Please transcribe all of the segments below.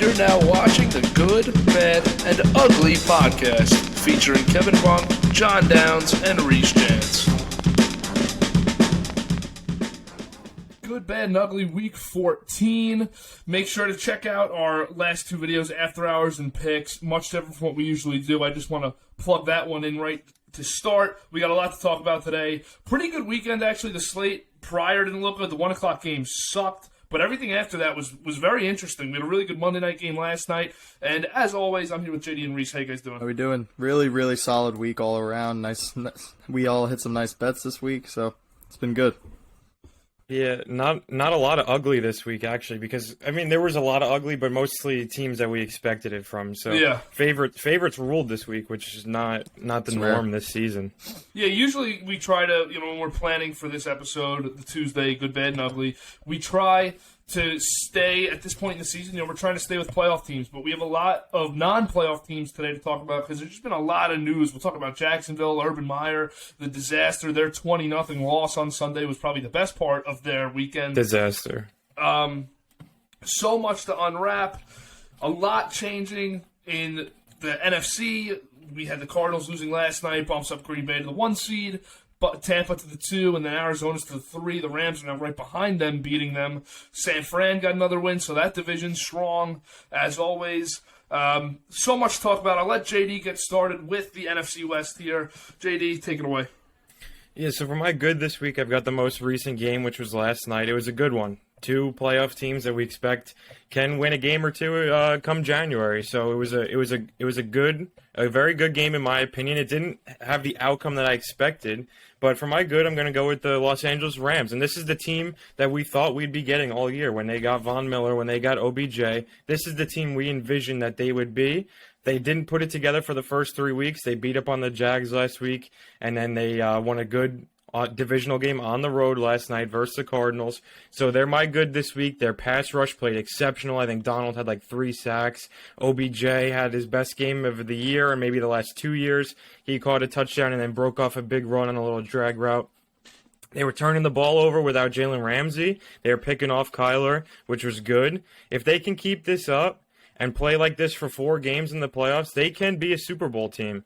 You're now watching the Good, Bad, and Ugly podcast, featuring Kevin Bunk, John Downs, and Reese Jantz. Good, Bad, and Ugly Week 14. Make sure to check out our last two videos, After Hours and Picks. Much different from what we usually do. I just want to plug that one in right to start. We got a lot to talk about today. Pretty good weekend, actually. The slate prior didn't look good. The 1 o'clock game sucked. But everything after that was very interesting. We had a really good Monday night game last night. And as always, I'm here with JD and Reese. How you guys doing? How we doing? Really solid week all around. Nice. We all hit some nice bets this week, so it's been good. Yeah, not a lot of ugly this week, actually, because, I mean, there was a lot of ugly, but mostly teams that we expected it from. So yeah. Favorites ruled this week, which is not the norm this season. Yeah, usually we try to, when we're planning for this episode, the Tuesday, Good, Bad, and Ugly, we try to stay, at this point in the season, we're trying to stay with playoff teams, but we have a lot of non-playoff teams today to talk about because there's just been a lot of news. We'll talk about Jacksonville, Urban Meyer, the disaster. Their 20-0 loss on Sunday was probably the best part of their weekend. Disaster. So much to unwrap. A lot changing in the NFC. We had the Cardinals losing last night, bumps up Green Bay to the 1 seed. Tampa to the 2, and then Arizona's to the 3. The Rams are now right behind them, beating them. San Fran got another win, so that division's strong, as always. So much to talk about. I'll let JD get started with the NFC West here. JD, take it away. Yeah, so for my good this week, I've got the most recent game, which was last night. It was a good one. 2 playoff teams that we expect can win a game or two come January. So it was a very good game in my opinion. It didn't have the outcome that I expected, but for my good, I'm going to go with the Los Angeles Rams. And this is the team that we thought we'd be getting all year when they got Von Miller, when they got OBJ. This is the team we envisioned that they would be. They didn't put it together for the first 3 weeks. They beat up on the Jags last week, and then they won a good divisional game on the road last night versus the Cardinals. So they're my good this week. Their pass rush played exceptional. I think Donald had like 3 sacks. OBJ had his best game of the year and maybe the last 2 years. He caught a touchdown and then broke off a big run on a little drag route. They were turning the ball over without Jalen Ramsey. They were picking off Kyler, which was good. If they can keep this up and play like this for 4 games in the playoffs, they can be a Super Bowl team.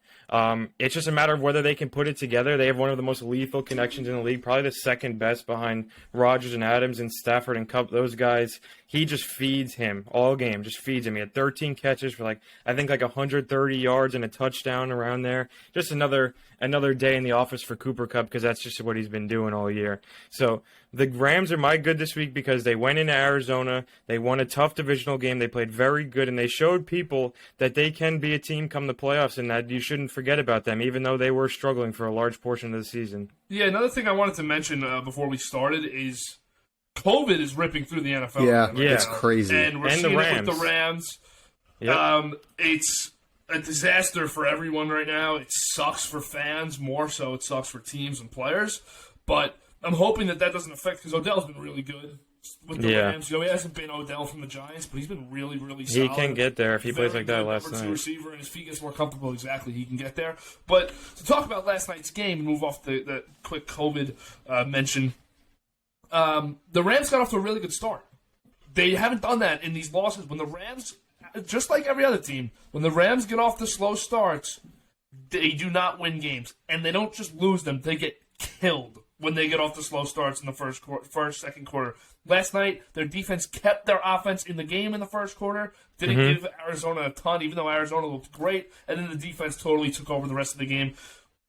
It's just a matter of whether they can put it together. They have one of the most lethal connections in the league, probably the second best behind Rodgers and Adams and Stafford and Kupp. Those guys, he just feeds him all game, just feeds him. He had 13 catches for I think 130 yards and a touchdown around there. Just another day in the office for Cooper Kupp because that's just what he's been doing all year. So the Rams are my good this week because they went into Arizona. They won a tough divisional game. They played very good, and they showed people that they can be a team come the playoffs and that you shouldn't forget about them, even though they were struggling for a large portion of the season. Yeah, another thing I wanted to mention before we started is COVID is ripping through the NFL. Yeah, it's crazy. And we're seeing it with the Rams. Yep. It's a disaster for everyone right now. It sucks for fans, more so it sucks for teams and players. But I'm hoping that doesn't affect, because Odell's been really good with the Rams. He hasn't been Odell from the Giants, but he's been really solid. He can get there if he plays like that last night. Receiver, and his feet gets more comfortable. Exactly, he can get there. But to talk about last night's game and move off the quick COVID mention, the Rams got off to a really good start. They haven't done that in these losses. When the Rams, just like every other team, when the Rams get off the slow starts, they do not win games. And they don't just lose them, they get killed when they get off the slow starts in the second quarter. Last night, their defense kept their offense in the game in the first quarter. Didn't give Arizona a ton, even though Arizona looked great. And then the defense totally took over the rest of the game.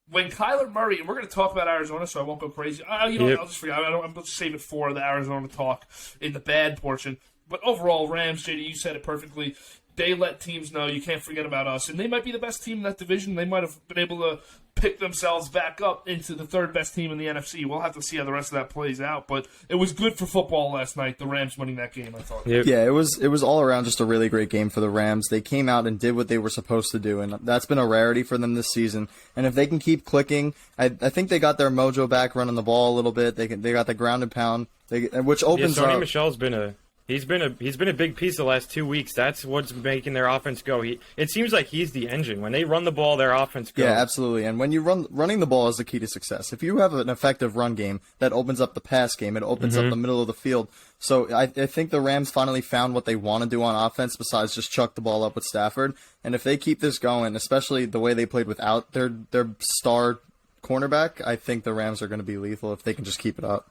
When Kyler Murray, and we're going to talk about Arizona, so I won't go crazy. I'll just forget. I'm going to save it for the Arizona talk in the bad portion. But overall, Rams, JD, you said it perfectly. They let teams know you can't forget about us. And they might be the best team in that division. They might have been able to pick themselves back up into the third best team in the NFC. We'll have to see how the rest of that plays out. But it was good for football last night, the Rams winning that game, I thought. Yep. Yeah, it was all around just a really great game for the Rams. They came out and did what they were supposed to do, and that's been a rarity for them this season. And if they can keep clicking, I think they got their mojo back running the ball a little bit. They got the ground and pound, which opens up. Sony Michel's been He's been a big piece the last 2 weeks. That's what's making their offense go. It seems like he's the engine. When they run the ball, their offense goes. Yeah, absolutely. And when you running the ball is the key to success. If you have an effective run game, that opens up the pass game. It opens up the middle of the field. So I think the Rams finally found what they want to do on offense besides just chuck the ball up with Stafford. And if they keep this going, especially the way they played without their star cornerback, I think the Rams are going to be lethal if they can just keep it up.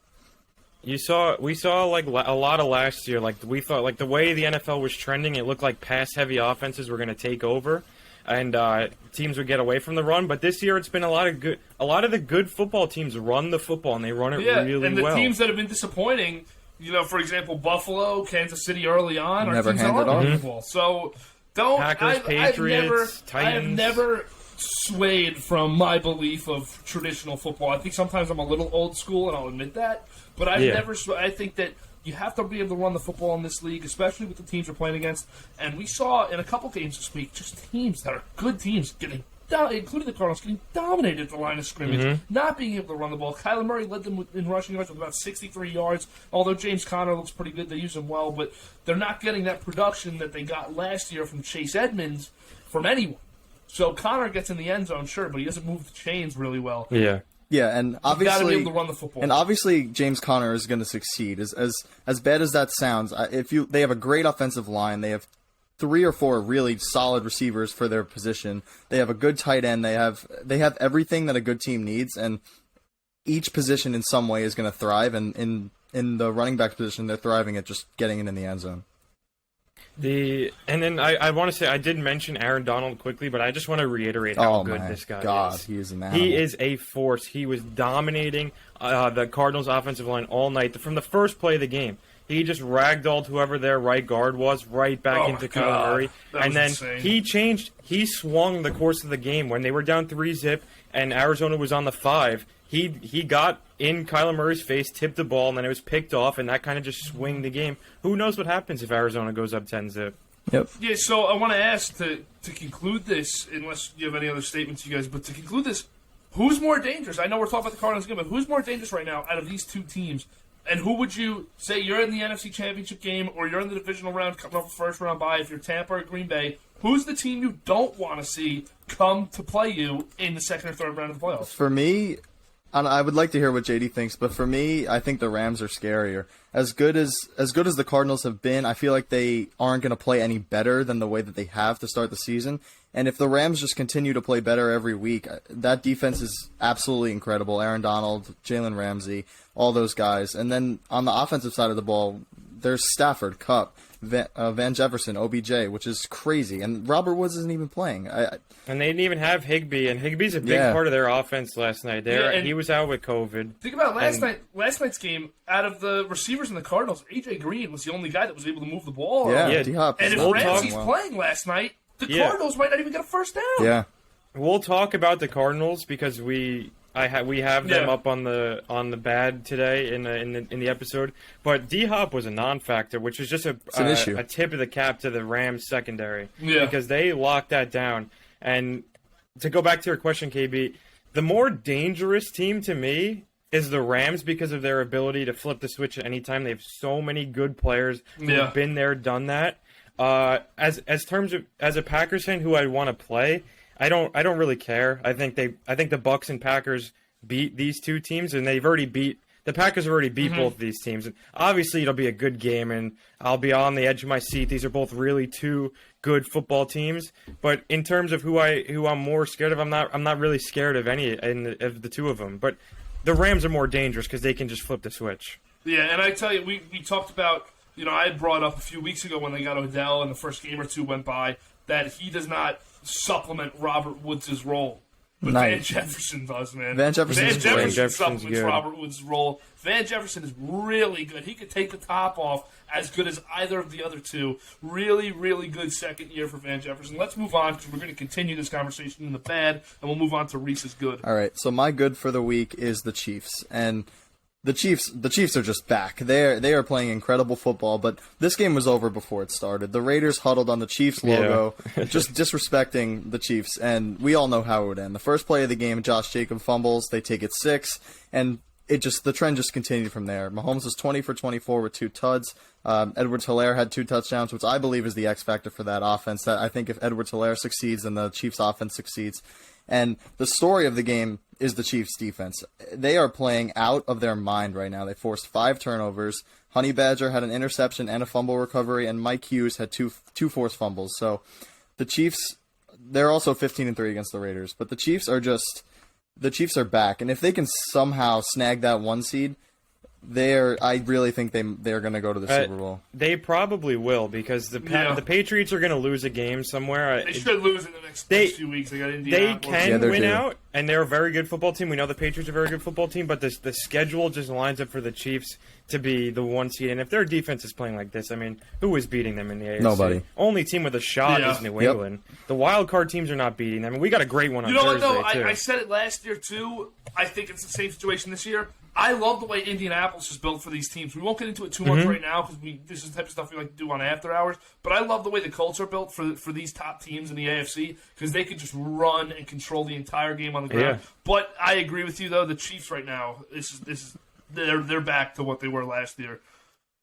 We saw like a lot of last year. Like we thought, like the way the NFL was trending, it looked like pass-heavy offenses were going to take over, and teams would get away from the run. But this year, it's been a lot of the good football teams run the football, and they run it really well. And the teams that have been disappointing, for example, Buffalo, Kansas City early on, never are teams that handed are off. running the ball. So Packers, Patriots, I have Titans. never swayed from my belief of traditional football. I think sometimes I'm a little old school, and I'll admit that. But I think that you have to be able to run the football in this league, especially with the teams you're playing against. And we saw in a couple games this week just teams that are good teams getting, including the Cardinals, getting dominated at the line of scrimmage, not being able to run the ball. Kyler Murray led them in rushing yards with about 63 yards, although James Conner looks pretty good. They use him well, but they're not getting that production that they got last year from Chase Edmonds from anyone. So Conner gets in the end zone, sure, but he doesn't move the chains really well. Yeah. Yeah, and obviously, you got to be able to run the football. And obviously, James Conner is going to succeed. As bad as that sounds, they have a great offensive line. They have 3 or 4 really solid receivers for their position. They have a good tight end. They have everything that a good team needs, and each position in some way is going to thrive. And in the running back position, they're thriving at just getting it in the end zone. And then I want to say, I did mention Aaron Donald quickly, but I just want to reiterate how good this guy is. He is an animal. He is a force. He was dominating the Cardinals' offensive line all night. From the first play of the game, he just ragdolled whoever their right guard was right back into Kyler Murray. And then insane. He swung the course of the game. When they were down 3-0 and Arizona was on the 5, he got in Kyler Murray's face, tipped the ball, and then it was picked off, and that kind of just swung the game. Who knows what happens if Arizona goes up 10-0? Yep. Yeah, so I want to ask, to conclude this, unless you have any other statements, you guys, but to conclude this, who's more dangerous? I know we're talking about the Cardinals game, but who's more dangerous right now out of these two teams? And who would you say you're in the NFC Championship game or you're in the divisional round coming off a first round bye? If you're Tampa or Green Bay, who's the team you don't want to see come to play you in the second or third round of the playoffs? For me, and I would like to hear what JD thinks, but for me, I think the Rams are scarier. As good as the Cardinals have been, I feel like they aren't going to play any better than the way that they have to start the season. And if the Rams just continue to play better every week, that defense is absolutely incredible. Aaron Donald, Jalen Ramsey, all those guys. And then on the offensive side of the ball, there's Stafford, Kupp, Van Jefferson, OBJ, which is crazy. And Robert Woods isn't even playing. And they didn't even have Higbee, and Higbee's a big part of their offense last night. He was out with COVID. Think about last night's game. Out of the receivers in the Cardinals, AJ Green was the only guy that was able to move the ball. Yeah, D-Hop. And if Ramsey's playing last night, the Cardinals might not even get a first down. Yeah. We'll talk about the Cardinals because we have them up on the bad today in the episode. But D-Hop was a non-factor, which is just a tip of the cap to the Rams secondary because they locked that down. And to go back to your question, KB, the more dangerous team to me is the Rams because of their ability to flip the switch at any time. They have so many good players who've been there, done that. As a Packers fan who I want to play, I don't really care. I think the Bucks and Packers beat these two teams, and the Packers have already beat both of these teams. And obviously it'll be a good game, and I'll be on the edge of my seat. These are both really two good football teams. But in terms of who I'm more scared of, I'm not really scared of any of the two of them. But the Rams are more dangerous because they can just flip the switch. Yeah, and I tell you, we talked about, I had brought up a few weeks ago when they got Odell and the first game or two went by that he does not supplement Robert Woods' role. But Van Jefferson does, man. Van Jefferson supplements Robert Woods' role. Van Jefferson is really good. He could take the top off as good as either of the other two. Really, really good second year for Van Jefferson. Let's move on because we're going to continue this conversation in the bad, and we'll move on to Reese's good. All right, so my good for the week is the Chiefs. And the Chiefs are just back. They are playing incredible football, but this game was over before it started. The Raiders huddled on the Chiefs logo, just disrespecting the Chiefs, and we all know how it would end. The first play of the game, Josh Jacobs fumbles. They take it 6, and the trend just continued from there. Mahomes was 20 for 24 with 2 tuds. Edwards-Helaire had 2 touchdowns, which I believe is the X factor for that offense. That I think if Edwards-Helaire succeeds, then the Chiefs offense succeeds. And the story of the game is the Chiefs defense. They are playing out of their mind right now. They forced 5 turnovers. Honey Badger had an interception and a fumble recovery, and Mike Hughes had two forced fumbles. So the Chiefs, they're also 15-3 against the Raiders, but the Chiefs are back, and if they can somehow snag that 1 seed, I really think they're going to go to the Super Bowl. They probably will, because the Patriots are going to lose a game somewhere. They should lose in the next few weeks. They got Indianapolis. They can win out, and they're a very good football team. We know the Patriots are a very good football team, but the schedule just lines up for the Chiefs to be the 1 seed. And if their defense is playing like this, I mean, who is beating them in the AFC? Nobody. Only team with a shot is New England. The wild card teams are not beating them. And we got a great one on Thursday, what, though? too. I said it last year, too. I think it's the same situation this year. I love the way Indianapolis is built for these teams. We won't get into it too much right now because this is the type of stuff we like to do on after hours. But I love the way the Colts are built for these top teams in the AFC because they can just run and control the entire game on the ground. Yeah. But I agree with you though. The Chiefs right now, they're back to what they were last year.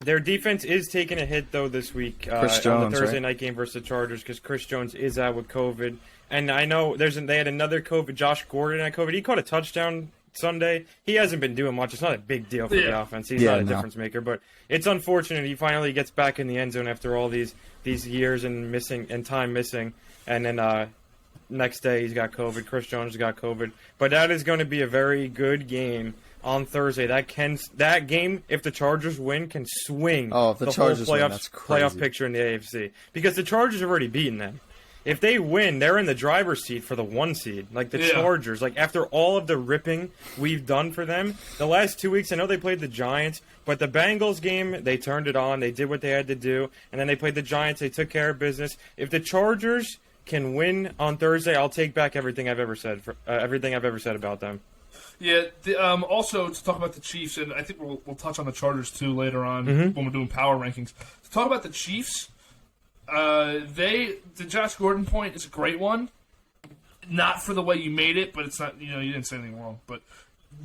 Their defense is taking a hit though this week Chris Jones, on the Thursday night game versus the Chargers because Chris Jones is out with COVID, and I know they had another COVID. Josh Gordon had COVID. He caught a touchdown Sunday. He hasn't been doing much. It's not a big deal for the offense. He's not a difference maker, but it's unfortunate he finally gets back in the end zone after all these years and time missing, and then next day he's got COVID. Chris Jones got COVID, but that is going to be a very good game on Thursday. That game, if the Chargers win, can swing if the Chargers whole win, that's crazy. playoff picture in the AFC because the Chargers have already beaten them. If they win, they're in the driver's seat for the 1 seed, like the Chargers. Like after all of the ripping we've done for them, the last 2 weeks, I know they played the Giants, but the Bengals game, they turned it on, they did what they had to do, and then they played the Giants, they took care of business. If the Chargers can win on Thursday, I'll take back everything I've ever said about them. Yeah. Also, to talk about the Chiefs, and I think we'll touch on the Chargers too later on when we're doing power rankings. To talk about the Chiefs. The Josh Gordon point is a great one. Not for the way you made it, but it's not, you didn't say anything wrong. But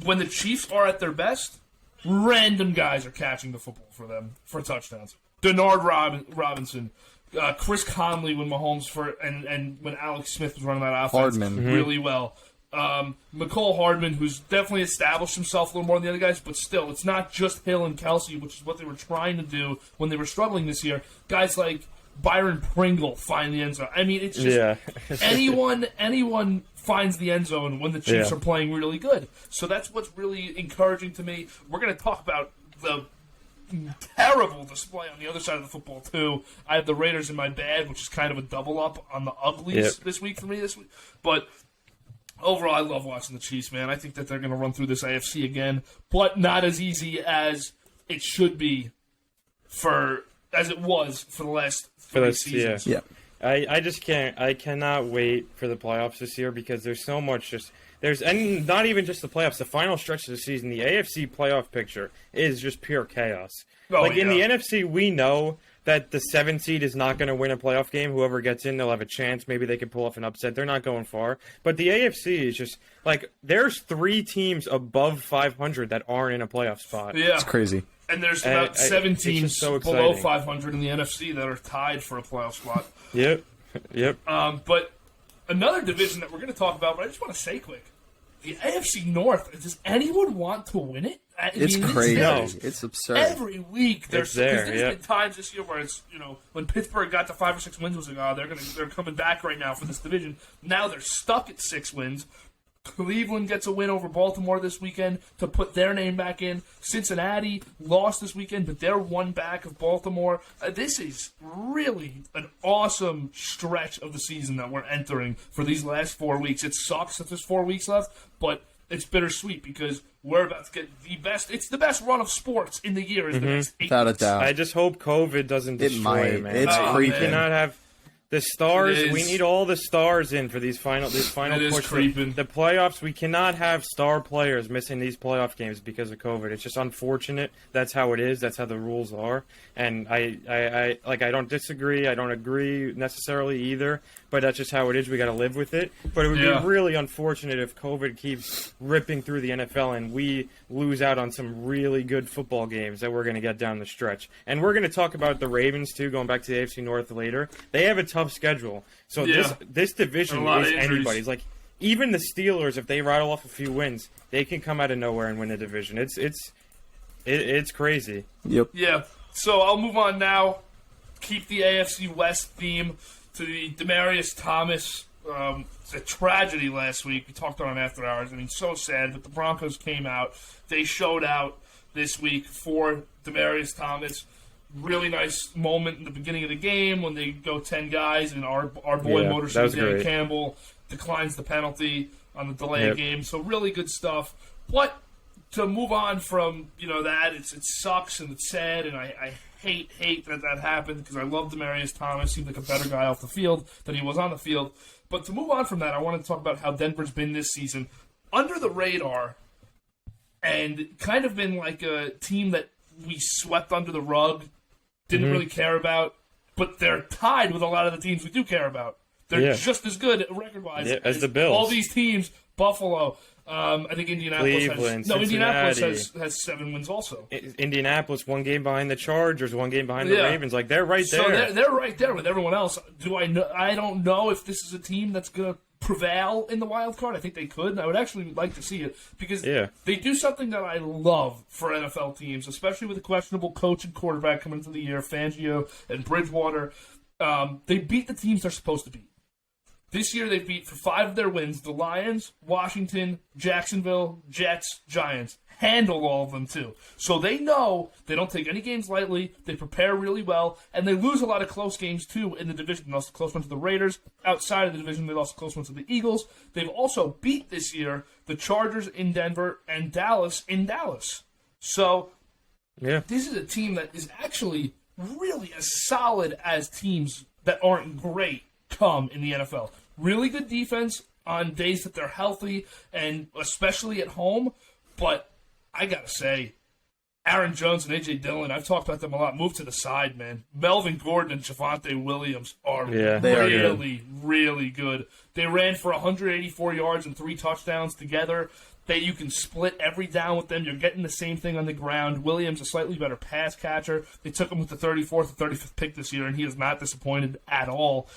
when the Chiefs are at their best, random guys are catching the football for them for touchdowns. Denard Robinson, Chris Conley when Mahomes and when Alex Smith was running that offense really well. McCole Hardman, who's definitely established himself a little more than the other guys, but still, it's not just Hill and Kelsey, which is what they were trying to do when they were struggling this year. Guys like Byron Pringle find the end zone. I mean, it's just anyone finds the end zone when the Chiefs are playing really good. So that's what's really encouraging to me. We're going to talk about the terrible display on the other side of the football, too. I have the Raiders in my bag, which is kind of a double up on the Ugliest this week for me this week. But overall, I love watching the Chiefs, man. I think that they're going to run through this AFC again, but not as easy as it should be as it was for the last 3 seasons. Yeah. I just can't. I cannot wait for the playoffs this year because there's so much and not even just the playoffs. The final stretch of the season, the AFC playoff picture is just pure chaos. In the NFC, we know that the 7th seed is not going to win a playoff game. Whoever gets in, they'll have a chance. Maybe they can pull off an upset. They're not going far. But the AFC is just there's 3 teams above 500 that aren't in a playoff spot. Yeah, it's crazy. And there's about 7 teams below 500 in the NFC that are tied for a playoff spot. Yep. But another division that we're going to talk about, but I just want to say quick, the AFC North, does anyone want to win it? It's crazy. It's absurd. Every week there's been times this year where it's, when Pittsburgh got to 5 or 6 wins, it was like, they're coming back right now for this division. Now they're stuck at 6 wins. Cleveland gets a win over Baltimore this weekend to put their name back in. Cincinnati lost this weekend, but they're 1 back of Baltimore. This is really an awesome stretch of the season that we're entering for these last 4 weeks. It sucks that there's 4 weeks left, but it's bittersweet because we're about to get the best. It's the best run of sports in the year. Is the next 8 Without a doubt. I just hope COVID doesn't destroy it, man. It's creeping. We cannot have. The stars, It is. we need all the stars in for this final It is push. creeping. The playoffs, we cannot have star players missing these playoff games because of COVID. It's just unfortunate. That's how it is. That's how the rules are. And I don't disagree. I don't agree necessarily either. But that's just how it is. We got to live with it. But it would be really unfortunate if COVID keeps ripping through the NFL and we lose out on some really good football games that we're going to get down the stretch. And we're going to talk about the Ravens too, going back to the AFC North later. They have a tough schedule. So this division is anybody's. Like, even the Steelers, if they rattle off a few wins, they can come out of nowhere and win the division. It's crazy. Yep. Yeah. So I'll move on now. Keep the AFC West theme to the Demaryius Thomas. It's a tragedy last week. We talked on After Hours. I mean, so sad. But the Broncos came out. They showed out this week for Demaryius Thomas. Really nice moment in the beginning of the game when they go 10 guys and our boy Motor City Dan Campbell declines the penalty on the delay game. So really good stuff. But to move on from that, it sucks and it's sad, and I hate that happened because I love Demaryius Thomas. Seemed like a better guy off the field than he was on the field. But to move on from that, I want to talk about how Denver's been this season under the radar and kind of been like a team that we swept under the rug, didn't really care about, but they're tied with a lot of the teams we do care about. They're just as good record-wise as the Bills. All these teams, Buffalo, I think Indianapolis Cleveland, has 7 wins also. Indianapolis, 1 game behind the Chargers, 1 game behind the Ravens. Like, they're right there. So they're right there with everyone else. I don't know if this is a team that's going to prevail in the wild card. I think they could, and I would actually like to see it because they do something that I love for NFL teams, especially with a questionable coach and quarterback coming into the year, Fangio and Bridgewater. They beat the teams they're supposed to beat. This year they've beat, for 5 of their wins, the Lions, Washington, Jacksonville, Jets, Giants. Handle all of them, too. So they know they don't take any games lightly, they prepare really well, and they lose a lot of close games, too, in the division. They lost a close one to the Raiders. Outside of the division, they lost a close one to the Eagles. They've also beat, this year, the Chargers in Denver and Dallas in Dallas. So this is a team that is actually really as solid as teams that aren't great come in the NFL. Really good defense on days that they're healthy, and especially at home. But I gotta say, Aaron Jones and A.J. Dillon, I've talked about them a lot. Move to the side, man. Melvin Gordon and Javonte Williams are really good. They ran for 184 yards and 3 touchdowns together. You can split every down with them. You're getting the same thing on the ground. Williams, a slightly better pass catcher. They took him with the 34th and 35th pick this year, and he has not disappointed at all.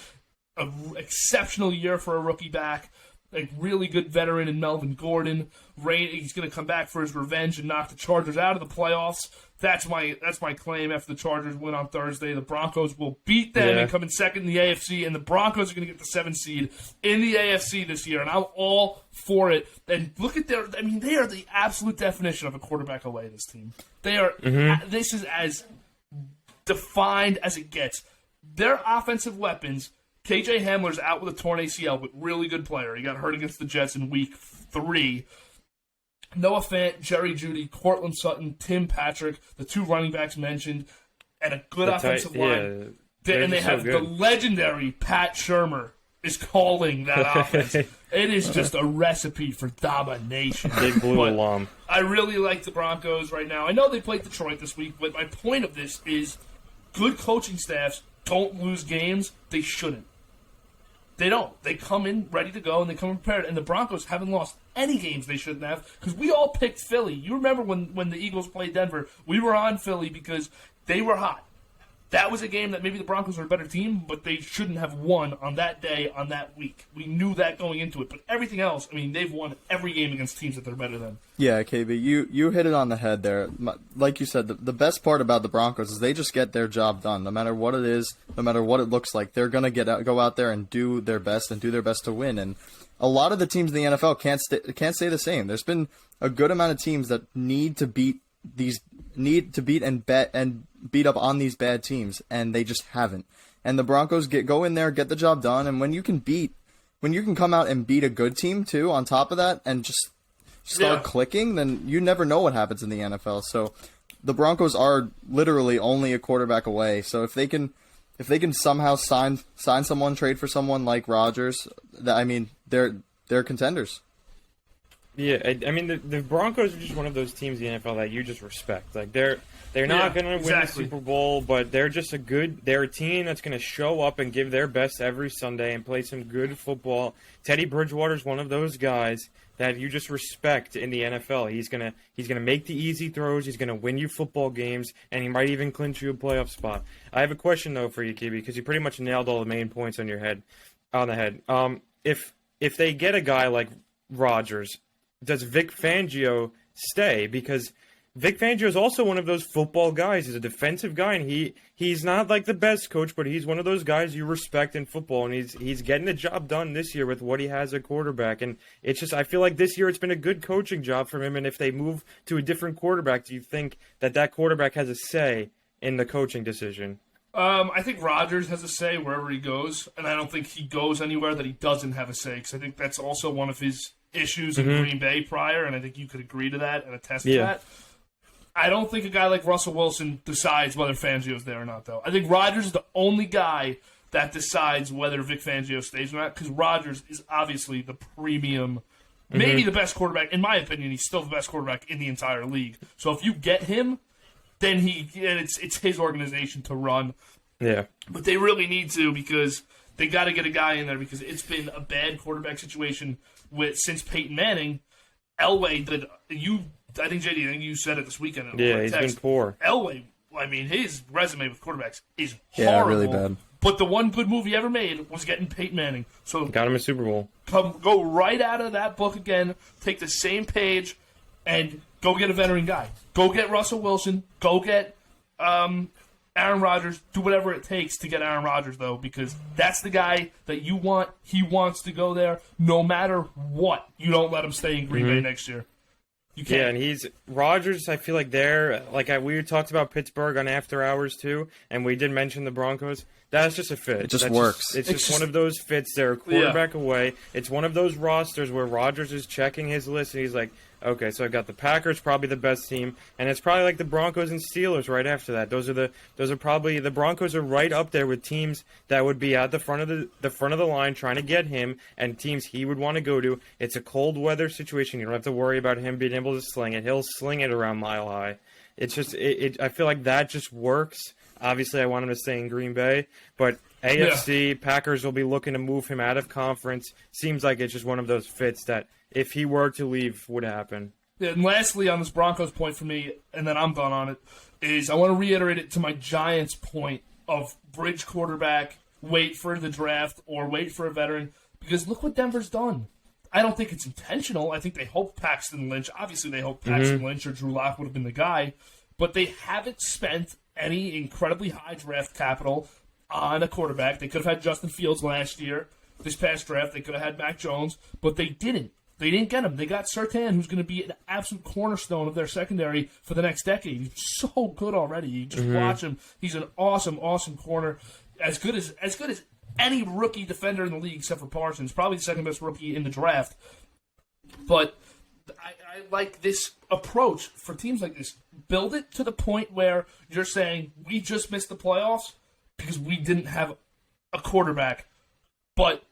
An exceptional year for a rookie back. A really good veteran in Melvin Gordon. He's going to come back for his revenge and knock the Chargers out of the playoffs. That's my claim after the Chargers win on Thursday. The Broncos will beat them and come in second in the AFC, and the Broncos are going to get the 7th seed in the AFC this year, and I'm all for it. And look at they are the absolute definition of a quarterback away, this team. They are, this is as defined as it gets. Their offensive weapons, KJ Hamler's out with a torn ACL, but really good player. He got hurt against the Jets in week 3. Noah Fant, Jerry Jeudy, Cortland Sutton, Tim Patrick, the 2 running backs mentioned, and a good offensive line. And they have the legendary Pat Shurmur is calling that offense. It is just a recipe for domination. Big blue alum. I really like the Broncos right now. I know they played Detroit this week, but my point of this is good coaching staffs don't lose games they shouldn't. They don't. They come in ready to go, and they come in prepared. And the Broncos haven't lost any games they shouldn't have because we all picked Philly. You remember when the Eagles played Denver, we were on Philly because they were hot. That was a game that maybe the Broncos are a better team, but they shouldn't have won on that day, on that week. We knew that going into it. But everything else, they've won every game against teams that they're better than. Yeah, KB, you hit it on the head there. Like you said, the best part about the Broncos is they just get their job done. No matter what it is, no matter what it looks like, they're going to go out there and do their best to win. And a lot of the teams in the NFL can't say the same. There's been a good amount of teams that need to beat and beat up on these bad teams, and they just haven't. And the Broncos go in there, get the job done, and when you can come out and beat a good team too on top of that and just start clicking, then you never know what happens in the NFL. So the Broncos are literally only a quarterback away. So if they can if they can somehow sign someone, trade for someone like Rodgers, they're contenders. Yeah, I mean the Broncos are just one of those teams in the NFL that you just respect. Like they're not going to win the Super Bowl, but they're just they're a team that's going to show up and give their best every Sunday and play some good football. Teddy Bridgewater's one of those guys that you just respect in the NFL. He's gonna make the easy throws. He's gonna win you football games, and he might even clinch you a playoff spot. I have a question though for you, Kibi, because you pretty much nailed all the main points on the head. If they get a guy like Rodgers, does Vic Fangio stay? Because Vic Fangio is also one of those football guys. He's a defensive guy, and he's not like the best coach, but he's one of those guys you respect in football, and he's getting the job done this year with what he has at quarterback. And it's just, I feel like this year it's been a good coaching job for him, and if they move to a different quarterback, do you think that quarterback has a say in the coaching decision? I think Rodgers has a say wherever he goes, and I don't think he goes anywhere that he doesn't have a say, because I think that's also one of his issues in Green Bay prior, and I think you could agree to that and attest to that. I don't think a guy like Russell Wilson decides whether Fangio's there or not, though. I think Rodgers is the only guy that decides whether Vic Fangio stays or not, because Rodgers is obviously the premium, maybe the best quarterback. In my opinion, he's still the best quarterback in the entire league. So if you get him, then it's his organization to run. Yeah. But they really need to, because they got to get a guy in there, because it's been a bad quarterback situation since Peyton Manning. Elway did I think, JD, you said it this weekend. He's been poor. Elway, I mean, his resume with quarterbacks is horrible. Really bad. But the one good move he ever made was getting Peyton Manning. So got him a Super Bowl. Go right out of that book again, take the same page, and go get a veteran guy. Go get Russell Wilson. Go get Aaron Rodgers. Do whatever it takes to get Aaron Rodgers, though, because that's the guy that you want. He wants to go there no matter what. You don't let him stay in Green Bay next year. You can't. Yeah, and Rodgers, I feel like we talked about Pittsburgh on After Hours too, and we did mention the Broncos. That's just a fit. It just works. It's just one of those fits. They're a quarterback away. It's one of those rosters where Rodgers is checking his list, and he's like, okay, so I've got the Packers, probably the best team, and it's probably like the Broncos and Steelers right after that. Those are probably the Broncos are right up there with teams that would be at the front of the line trying to get him, and teams he would want to go to. It's a cold weather situation. You don't have to worry about him being able to sling it. He'll sling it around Mile High. It's just I feel like that just works. Obviously, I want him to stay in Green Bay, but AFC Packers will be looking to move him out of conference. Seems like it's just one of those fits that if he were to leave, would happen. Yeah, and lastly, on this Broncos point for me, and then I'm done on it, is I want to reiterate it to my Giants point of bridge quarterback, wait for the draft, or wait for a veteran, because look what Denver's done. I don't think it's intentional. I think they hope Paxton Lynch. Obviously, they hope Paxton Lynch or Drew Lock would have been the guy, but they haven't spent any incredibly high draft capital on a quarterback. They could have had Justin Fields last year. This past draft, they could have had Mac Jones, but they didn't. They didn't get him. They got Surtain, who's going to be an absolute cornerstone of their secondary for the next decade. He's so good already. You just watch him. He's an awesome, awesome corner. As good as any rookie defender in the league, except for Parsons. Probably the second best rookie in the draft. But I like this approach for teams like this. Build it to the point where you're saying, we just missed the playoffs because we didn't have a quarterback. But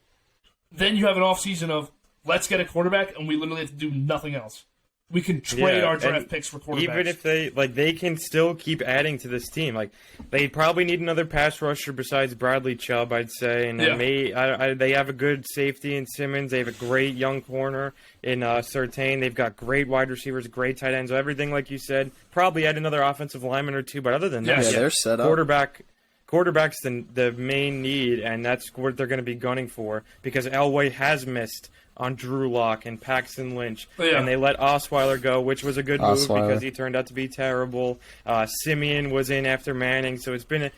then you have an offseason of, let's get a quarterback, and we literally have to do nothing else. We can trade our draft picks for quarterbacks. Even if they can still keep adding to this team. Like, they probably need another pass rusher besides Bradley Chubb, I'd say. And they have a good safety in Simmons. They have a great young corner in Surtain. They've got great wide receivers, great tight ends, everything like you said. Probably add another offensive lineman or two, but other than that, they're set up. Quarterback's the main need, and that's what they're going to be gunning for, because Elway has missed on Drew Lock and Paxton Lynch, and they let Osweiler go, which was a good move because he turned out to be terrible. Simeon was in after Manning, so it's been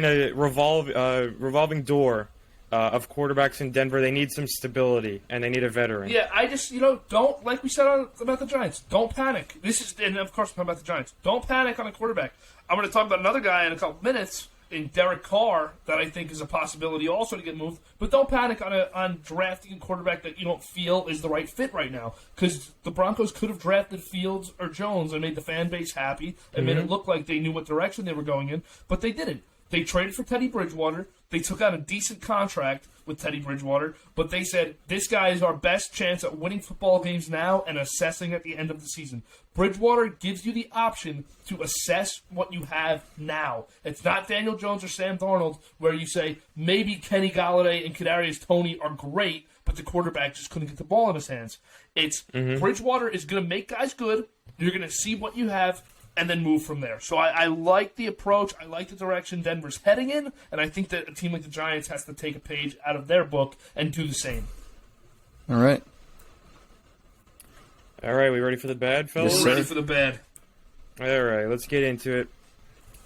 a revolving door of quarterbacks in Denver. They need some stability, and they need a veteran. Yeah, I just, don't, like we said about the Giants, don't panic. And of course, we're talking about the Giants. Don't panic on a quarterback. I'm going to talk about another guy in a couple minutes, in Derek Carr, that I think is a possibility also to get moved. But don't panic on drafting a quarterback that you don't feel is the right fit right now. Because the Broncos could have drafted Fields or Jones and made the fan base happy and made it look like they knew what direction they were going in. But they didn't. They traded for Teddy Bridgewater. They took out a decent contract with Teddy Bridgewater, but they said, this guy is our best chance at winning football games now and assessing at the end of the season. Bridgewater gives you the option to assess what you have now. It's not Daniel Jones or Sam Darnold, where you say, maybe Kenny Golladay and Kadarius Toney are great, but the quarterback just couldn't get the ball in his hands. It's Bridgewater is going to make guys good. You're going to see what you have, and then move from there. So I like the approach. I like the direction Denver's heading in, and I think that a team like the Giants has to take a page out of their book and do the same. All right. All right, we ready for the bad, fellas? Yes, We're ready for the bad. All right, let's get into it.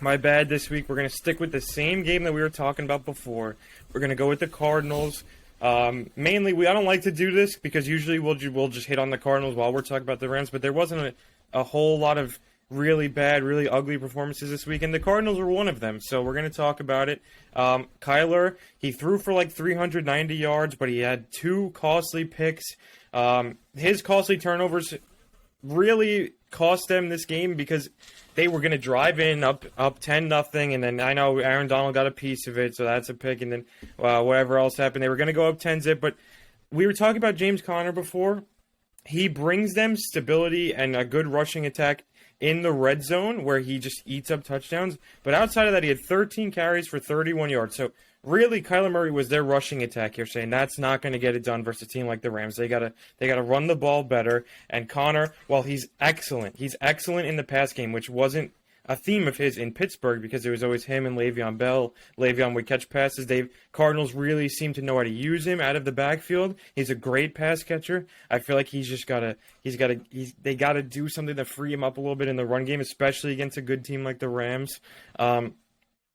My bad this week, we're going to stick with the same game that we were talking about before. We're going to go with the Cardinals. Mainly, I don't like to do this because usually we'll just hit on the Cardinals while we're talking about the Rams, but there wasn't a whole lot of really bad, really ugly performances this week, and the Cardinals were one of them, so we're going to talk about it. Kyler, he threw for like 390 yards, but he had 2 costly picks. His costly turnovers really cost them this game because they were going to drive in up 10-0, and then I know Aaron Donald got a piece of it, so that's a pick, and then whatever else happened, they were going to go up 10-0, but we were talking about James Conner before. He brings them stability and a good rushing attack in the red zone where he just eats up touchdowns. But outside of that, he had 13 carries for 31 yards. So really, Kyler Murray was their rushing attack. You're saying that's not going to get it done versus a team like the Rams. They gotta run the ball better. And Connor, while he's excellent in the pass game, which wasn't a theme of his in Pittsburgh because it was always him and Le'Veon Bell. Le'Veon would catch passes. Cardinals really seem to know how to use him out of the backfield. He's a great pass catcher. I feel like they gotta do something to free him up a little bit in the run game, especially against a good team like the Rams. And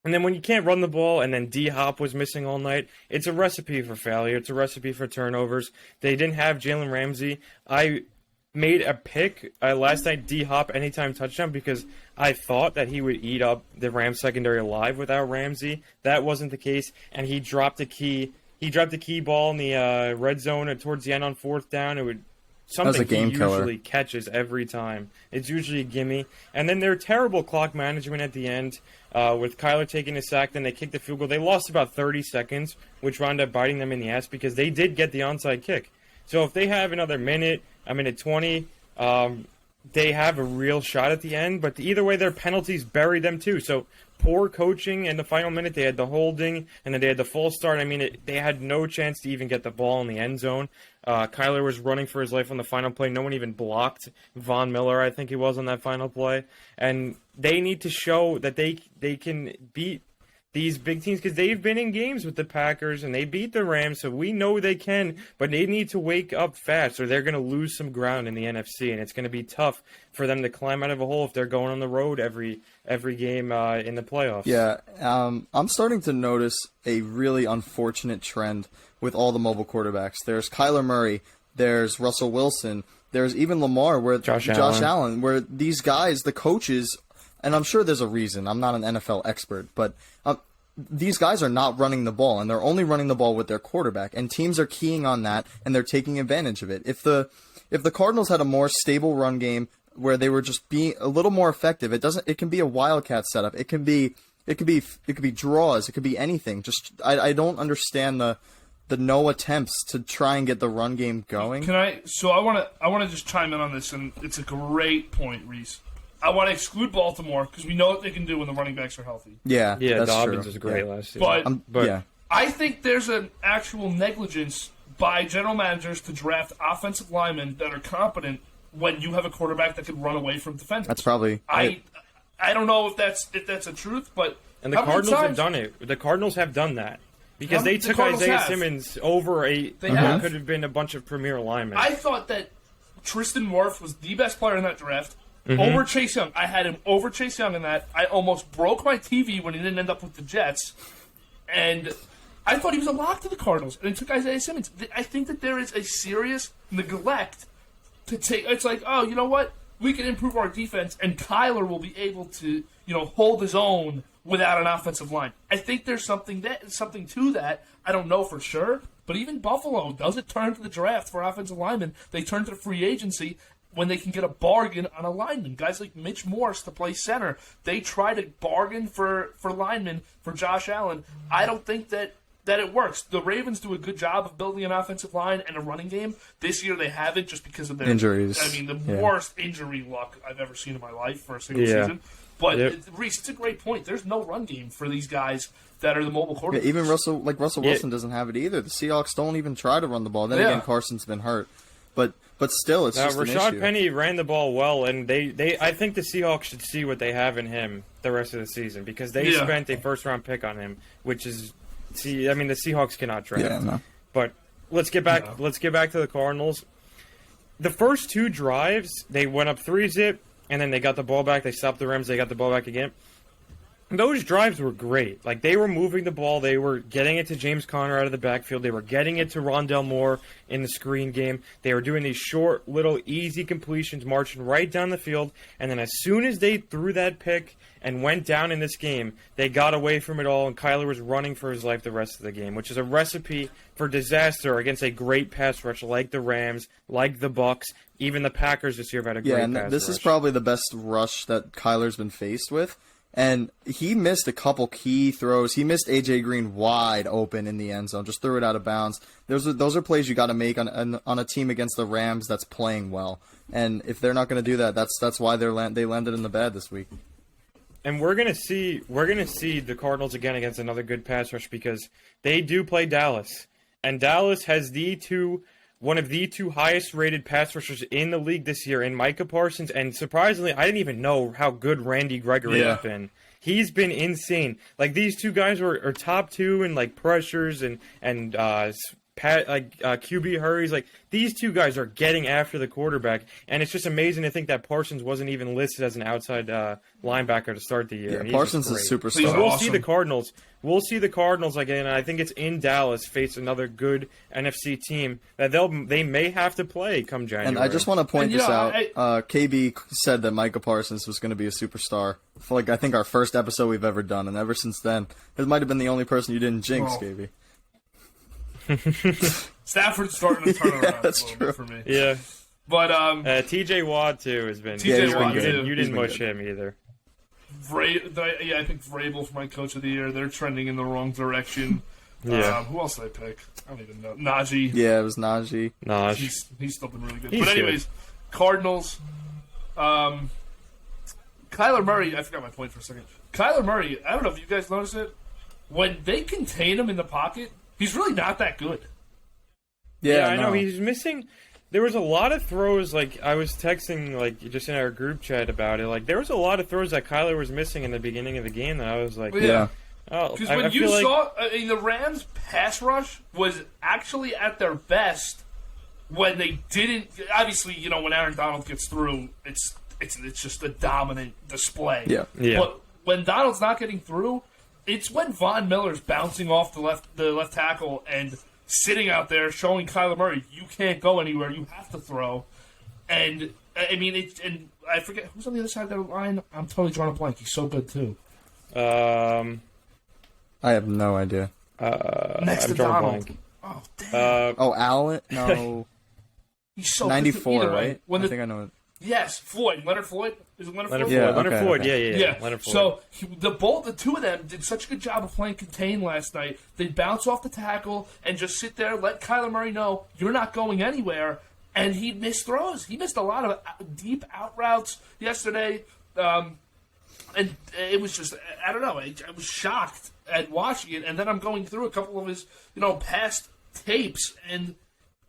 then when you can't run the ball and then D-Hop was missing all night, it's a recipe for failure. It's a recipe for turnovers. They didn't have Jalen Ramsey. I made a pick last night, D-Hop anytime touchdown, because I thought that he would eat up the Rams secondary alive without Ramsey. That wasn't the case, and he dropped the key ball in the red zone towards the end on 4th down. It would something he usually catches every time. It's usually a gimme. And then their terrible clock management at the end, with Kyler taking a sack, then they kicked the field goal. They lost about 30 seconds, which wound up biting them in the ass because they did get the onside kick. So if they have another minute, a minute 20, they have a real shot at the end. But either way, their penalties buried them too. So poor coaching in the final minute. They had the holding, and then they had the false start. I mean, they had no chance to even get the ball in the end zone. Kyler was running for his life on the final play. No one even blocked Von Miller, I think he was, on that final play. And they need to show that they can beat these big teams because they've been in games with the Packers and they beat the Rams, so we know they can, but they need to wake up fast or they're going to lose some ground in the NFC, and it's going to be tough for them to climb out of a hole if they're going on the road every game in the playoffs. Yeah, I'm starting to notice a really unfortunate trend with all the mobile quarterbacks. There's Kyler Murray, there's Russell Wilson, there's even Lamar, where Josh Allen, where these guys, the coaches, and I'm sure there's a reason. I'm not an NFL expert, but these guys are not running the ball, and they're only running the ball with their quarterback, and teams are keying on that, and they're taking advantage of it. If the Cardinals had a more stable run game where they were just being a little more effective, it can be a wildcat setup. It could be draws. It could be anything. Just I don't understand the no attempts to try and get the run game going. So I want to just chime in on this, and it's a great point, Reese. I want to exclude Baltimore because we know what they can do when the running backs are healthy. Yeah, that's Dobbins true. was great last year. But yeah. I think there's an actual negligence by general managers to draft offensive linemen that are competent when you have a quarterback that can run away from defenders. That's probably I don't know if that's a truth, but and the Cardinals have done it. The Cardinals have done that because they took Isaiah Simmons over what could have been a bunch of premier linemen. I thought that Tristan Wirth was the best player in that draft. Over Chase Young. I had him over Chase Young in that. I almost broke my TV when he didn't end up with the Jets. And I thought he was a lock to the Cardinals. And it took Isaiah Simmons. I think that there is a serious neglect to take. It's like, oh, you know what? We can improve our defense, and Kyler will be able to, hold his own without an offensive line. I think there's something to that. I don't know for sure. But even Buffalo doesn't turn to the draft for offensive linemen. They turn to the free agency. when they can get a bargain on a lineman. Guys like Mitch Morse to play center, they try to bargain for linemen for Josh Allen. I don't think that it works. The Ravens do a good job of building an offensive line and a running game. This year they haven't just because of their injuries. I mean, the worst injury luck I've ever seen in my life for a single season. But, Reese, it's a great point. There's no run game for these guys that are the mobile quarterbacks. Yeah, even Russell Wilson doesn't have it either. The Seahawks don't even try to run the ball. Then again, Carson's been hurt. But still, it's just an issue. Rashad Penny ran the ball well, and I think the Seahawks should see what they have in him the rest of the season because they spent a first-round pick on him, which is – the Seahawks cannot draft. Yeah, no. But let's get back to the Cardinals. The first two drives, they went up 3-zip, and then they got the ball back. They stopped the Rams. They got the ball back again. Those drives were great. Like, they were moving the ball. They were getting it to James Conner out of the backfield. They were getting it to Rondell Moore in the screen game. They were doing these short, little, easy completions, marching right down the field. And then as soon as they threw that pick and went down in this game, they got away from it all, and Kyler was running for his life the rest of the game, which is a recipe for disaster against a great pass rush like the Rams, like the Bucs. Even the Packers this year have had a great pass rush. Yeah, and this is probably the best rush that Kyler's been faced with. And he missed a couple key throws. He missed A.J. Green wide open in the end zone. Just threw it out of bounds. Those are plays you got to make on a team against the Rams that's playing well. And if they're not going to do that, that's why they landed in the bad this week. And we're gonna see the Cardinals again against another good pass rush because they do play Dallas, and Dallas has one of the two highest rated pass rushers in the league this year in Micah Parsons. And surprisingly, I didn't even know how good Randy Gregory has been. He's been insane. Like, these two guys are top two in like pressures and QB hurries. Like, these two guys are getting after the quarterback, and it's just amazing to think that Parsons wasn't even listed as an outside linebacker to start the year. Yeah, Parsons is superstar. So we'll see the Cardinals. We'll see the Cardinals again, and I think it's in Dallas face another good NFC team that they may have to play come January. And I just want to point this out. KB said that Micah Parsons was going to be a superstar for I think our first episode we've ever done, and ever since then, it might have been the only person you didn't jinx, KB. Stafford's starting to turn around. That's true for me. Yeah, but T.J. Watt too has been. T.J. Watt too. You didn't mush him either. I think Vrabel's my coach of the year. They're trending in the wrong direction. Yeah. Who else did I pick? I don't even know. Najee. Yeah, it was Najee. He's still been really good. He's but anyways, good. Cardinals. Kyler Murray. I forgot my point for a second. Kyler Murray. I don't know if you guys noticed it. When they contain him in the pocket, he's really not that good. Yeah, I know. He's missing. There was a lot of throws, like, I was texting, like, just in our group chat about it. Like, there was a lot of throws that Kyler was missing in the beginning of the game that I was like, yeah. Oh, because when you saw, the Rams' pass rush was actually at their best when they didn't. Obviously, when Aaron Donald gets through, it's just a dominant display. Yeah. But when Donald's not getting through, it's when Von Miller's bouncing off the left tackle and sitting out there showing Kyler Murray, you can't go anywhere, you have to throw. And I mean, and I forget who's on the other side of the line. I'm totally drawing a blank. He's so good too. I have no idea. Next to Donald. Oh damn. Allen? No. He's so 94, good. right? I think I know it. Yes, Floyd. Leonard Floyd? Is it Leonard Floyd? Yeah, Leonard okay, Floyd. okay. Yeah. Leonard Floyd. So the two of them did such a good job of playing contain last night. They bounce off the tackle and just sit there, let Kyler Murray know you're not going anywhere. And he missed throws. He missed a lot of deep out routes yesterday. And it was just, I don't know. I was shocked at watching it. And then I'm going through a couple of his, past tapes, and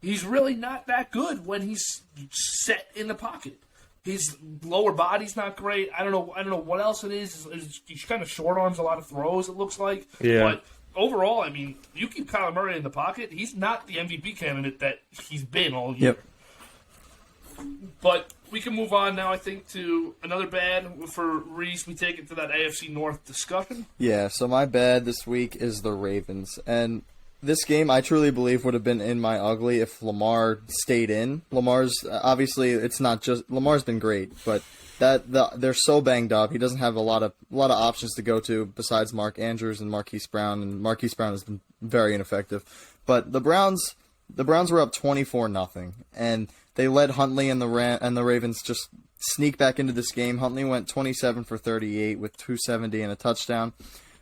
he's really not that good when he's set in the pocket. His lower body's not great. I don't know what else it is. He's kind of short arms a lot of throws, it looks like. Yeah. But overall, I mean, you keep Kyler Murray in the pocket, he's not the MVP candidate that he's been all year. Yep. But we can move on now, I think, to another bad for Reese. We take it to that AFC North discussion. Yeah, so my bad this week is the Ravens. And this game, I truly believe, would have been in my ugly if Lamar stayed in. Lamar's, obviously, it's not just, Lamar's been great, but they're so banged up. He doesn't have a lot of options to go to besides Mark Andrews and Marquise Brown, and Marquise Brown has been very ineffective. But the Browns were up 24-0, and they let Huntley and the Ravens just sneak back into this game. Huntley went 27 for 38 with 270 and a touchdown.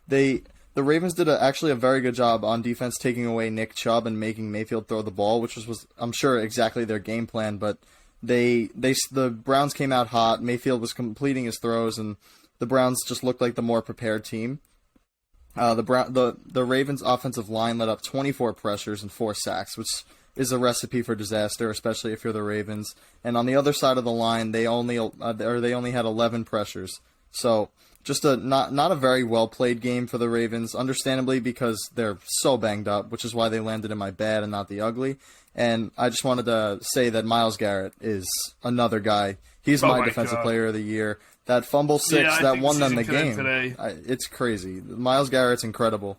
The Ravens did actually a very good job on defense taking away Nick Chubb and making Mayfield throw the ball, which was I'm sure exactly their game plan, but the Browns came out hot. Mayfield was completing his throws, and the Browns just looked like the more prepared team. The Ravens' offensive line let up 24 pressures and 4 sacks, which is a recipe for disaster, especially if you're the Ravens. And on the other side of the line, they only had 11 pressures. So just not a very well played game for the Ravens, understandably because they're so banged up, which is why they landed in my bad and not the ugly. And I just wanted to say that Myles Garrett is another guy. He's my defensive player of the year. That fumble six that won them the game. It's crazy. Myles Garrett's incredible.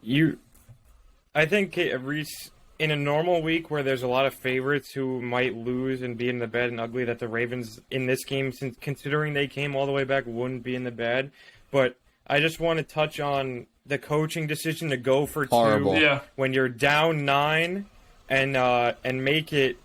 I think, Reese, in a normal week where there's a lot of favorites who might lose and be in the bad and ugly, that the Ravens in this game, since considering they came all the way back, wouldn't be in the bad. But I just want to touch on the coaching decision to go for Horrible. 2 Yeah. when you're down 9 and make it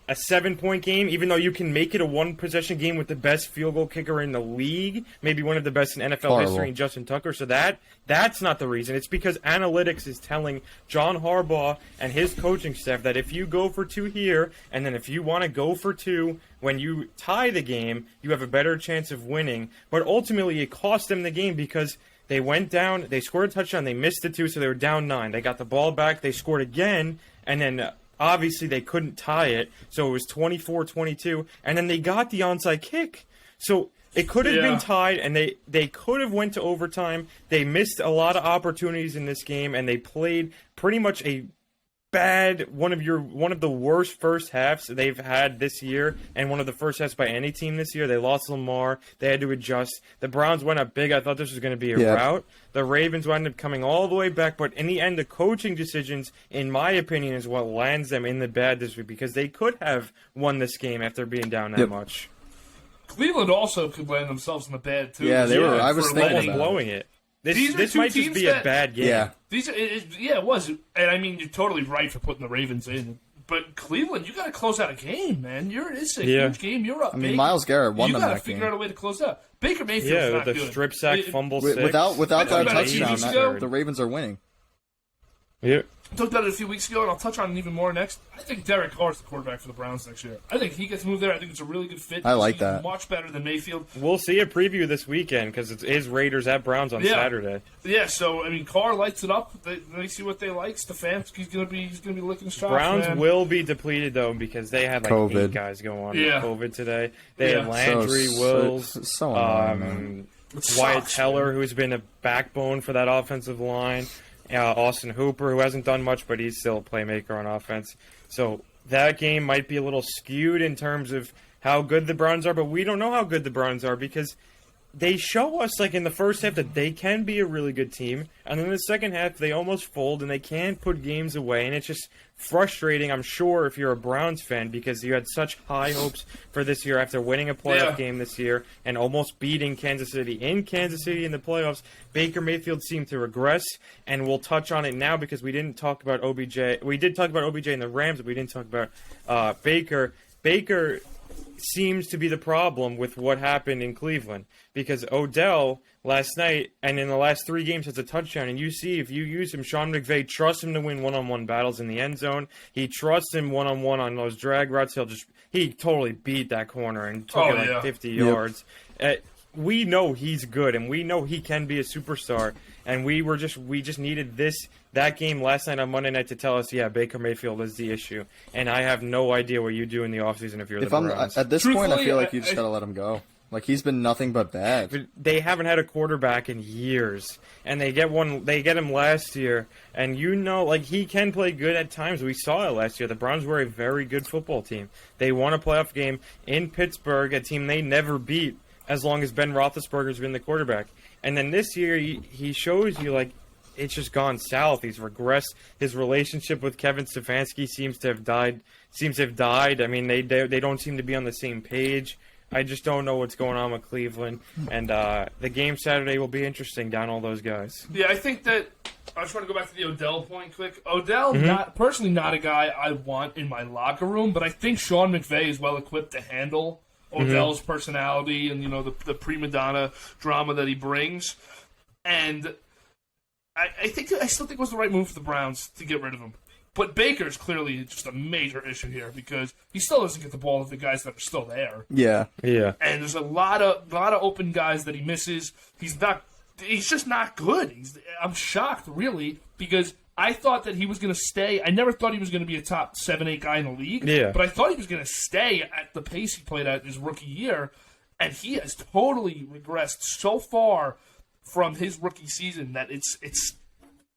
a 7-point game, even though you can make it a 1-possession game with the best field goal kicker in the league, maybe one of the best in NFL history, in Justin Tucker. So that's not the reason. It's because analytics is telling John Harbaugh and his coaching staff that if you go for 2 here, and then if you want to go for 2 when you tie the game, you have a better chance of winning. But ultimately, it cost them the game because they went down, they scored a touchdown, they missed the 2, so they were down 9. They got the ball back, they scored again, and then obviously they couldn't tie it, so it was 24-22, and then they got the onside kick. So it could have been tied, and they could have went to overtime. They missed a lot of opportunities in this game, and they played pretty much a bad one of the worst first halves they've had this year, and one of the first halves by any team this year. They lost Lamar. They had to adjust. The Browns went up big. I thought this was going to be a rout. The Ravens wound up coming all the way back, but in the end, the coaching decisions, in my opinion, is what lands them in the bad this week, because they could have won this game after being down that much. Cleveland also could land themselves in the bad too. Yeah, they were. I was thinking almost about blowing it. This might just be a bad game. Yeah. It was. And I mean, you're totally right for putting the Ravens in. But Cleveland, you got to close out a game, man. It's a huge game. You're up. I mean, Myles Garrett won them that game. You got to figure out a way to close out. Baker Mayfield's not with good. The strip sack, fumble six. Without that touchdown, the Ravens are winning. Yeah. I talked about it a few weeks ago, and I'll touch on it even more next. I think Derek Carr's the quarterback for the Browns next year. I think he gets moved there. I think it's a really good fit. I like He's that. Much better than Mayfield. We'll see a preview this weekend because it is Raiders at Browns on Saturday. Yeah, so I mean, Carr lights it up. They see what they like. Stefanski's gonna be licking shots. Browns man. will be depleted though because they had like COVID. 8 guys go on with COVID today. They had So Landry, Wills, annoying, Wyatt Teller, who's been a backbone for that offensive line. Austin Hooper, who hasn't done much, but he's still a playmaker on offense. So that game might be a little skewed in terms of how good the Browns are, but we don't know how good the Browns are because they show us, like in the first half, that they can be a really good team, and then in the second half, they almost fold, and they can't put games away, and it's just frustrating, I'm sure, if you're a Browns fan, because you had such high hopes for this year after winning a playoff game this year and almost beating Kansas City in the playoffs. Baker Mayfield seemed to regress, and we'll touch on it now because we didn't talk about OBJ. We did talk about OBJ and the Rams, but we didn't talk about Baker. Baker seems to be the problem with what happened in Cleveland because Odell last night and in the last 3 games has a touchdown, and you see if you use him, Sean McVay trusts him to win one-on-one battles in the end zone. He trusts him one-on-one on those drag routes. He totally beat that corner and took it like 50 yards. We know he's good, and we know he can be a superstar, and we just needed that game last night on Monday night to tell us, Baker Mayfield is the issue. And I have no idea what you do in the offseason if you're the Browns. At this point, I feel like you just got to let him go. Like, he's been nothing but bad. But they haven't had a quarterback in years, and they get him last year, and he can play good at times. We saw it last year. The Browns were a very good football team. They won a playoff game in Pittsburgh, a team they never beat as long as Ben Roethlisberger's been the quarterback. And then this year, he shows you, like, it's just gone south. He's regressed. His relationship with Kevin Stefanski seems to have died. I mean, they don't seem to be on the same page. I just don't know what's going on with Cleveland. And the game Saturday will be interesting down all those guys. Yeah, I think that I just want to go back to the Odell point quick. Odell, not a guy I want in my locker room, but I think Sean McVay is well equipped to handle Odell's personality and the prima donna drama that he brings. And I still think it was the right move for the Browns to get rid of him. But Baker's clearly just a major issue here because he still doesn't get the ball to the guys that are still there. Yeah. And there's a lot of open guys that he misses. He's just not good. I'm shocked, really, because I thought that he was going to stay. I never thought he was going to be a top 7-8 guy in the league. Yeah. But I thought he was going to stay at the pace he played at his rookie year, and he has totally regressed so far from his rookie season that it's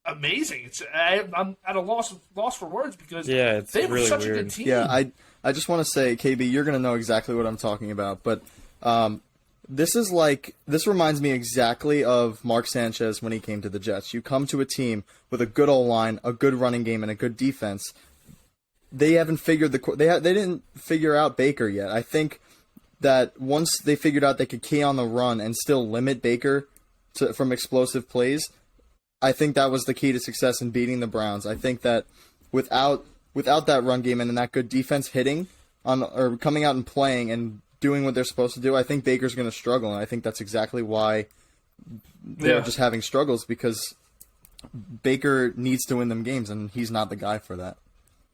amazing. I'm at a loss for words because it's they were really such weird. a good team. Yeah, I just want to say, KB, you're going to know exactly what I'm talking about, but this reminds me exactly of Mark Sanchez when he came to the Jets. You come to a team with a good O-line, a good running game, and a good defense. They haven't figured they didn't figure out Baker yet. I think that once they figured out they could key on the run and still limit Baker from explosive plays, I think that was the key to success in beating the Browns. I think that without that run game and that good defense hitting or coming out and playing and doing what they're supposed to do, I think Baker's going to struggle, and I think that's exactly why they're just having struggles because Baker needs to win them games, and he's not the guy for that.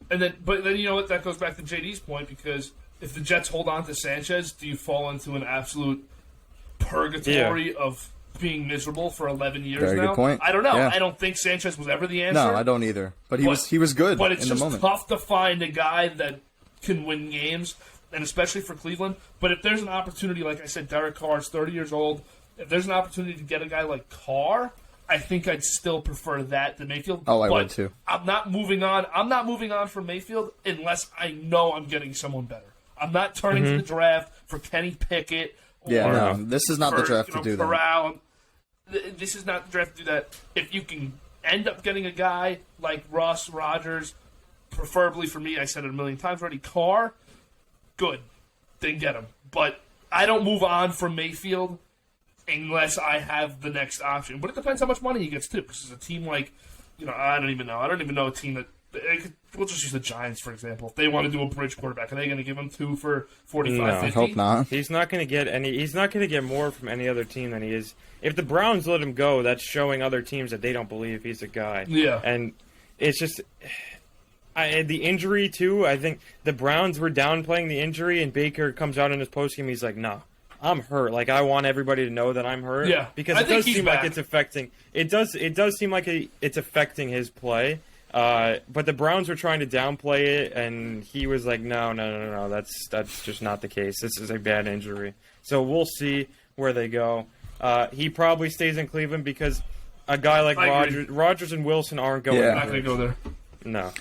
But then you know what? That goes back to JD's point because if the Jets hold on to Sanchez, do you fall into an absolute purgatory of being miserable for 11 years Very now? good point. I don't know. Yeah. I don't think Sanchez was ever the answer. No, I don't either. But he was good But it's in the just moment. tough to find a guy that can win games, and especially for Cleveland. But if there's an opportunity, like I said, Derek Carr's 30 years old. If there's an opportunity to get a guy like Carr, I think I'd still prefer that than Mayfield. Oh, I would too. I'm not moving on. I'm not moving on from Mayfield unless I know I'm getting someone better. I'm not turning to the draft for Kenny Pickett. No, this is not the draft to do that. Corral. This is not the draft to do that. If you can end up getting a guy like Russ, Rodgers, preferably for me, I said it a million times already, Carr, good. Then get him. But I don't move on from Mayfield unless I have the next option. But it depends how much money he gets, too. Because it's a team like, I don't even know. I don't even know a team that... We'll just use the Giants, for example. If they want to do a bridge quarterback, are they going to give him 2 for 45, 50? I hope not. He's not going to get any. He's not going to get more from any other team than he is. If the Browns let him go, that's showing other teams that they don't believe he's a guy. Yeah, and it's just the injury too. I think the Browns were downplaying the injury, and Baker comes out in his postgame. He's like, "No, I'm hurt. Like I want everybody to know that I'm hurt." Yeah, because I it think does seem back. like it's affecting. It does seem like it's affecting his play. But the Browns were trying to downplay it, and he was like, no, that's just not the case. This is a bad injury. So we'll see where they go. He probably stays in Cleveland because a guy like Rodgers and Wilson aren't going I'm not going to go there. No.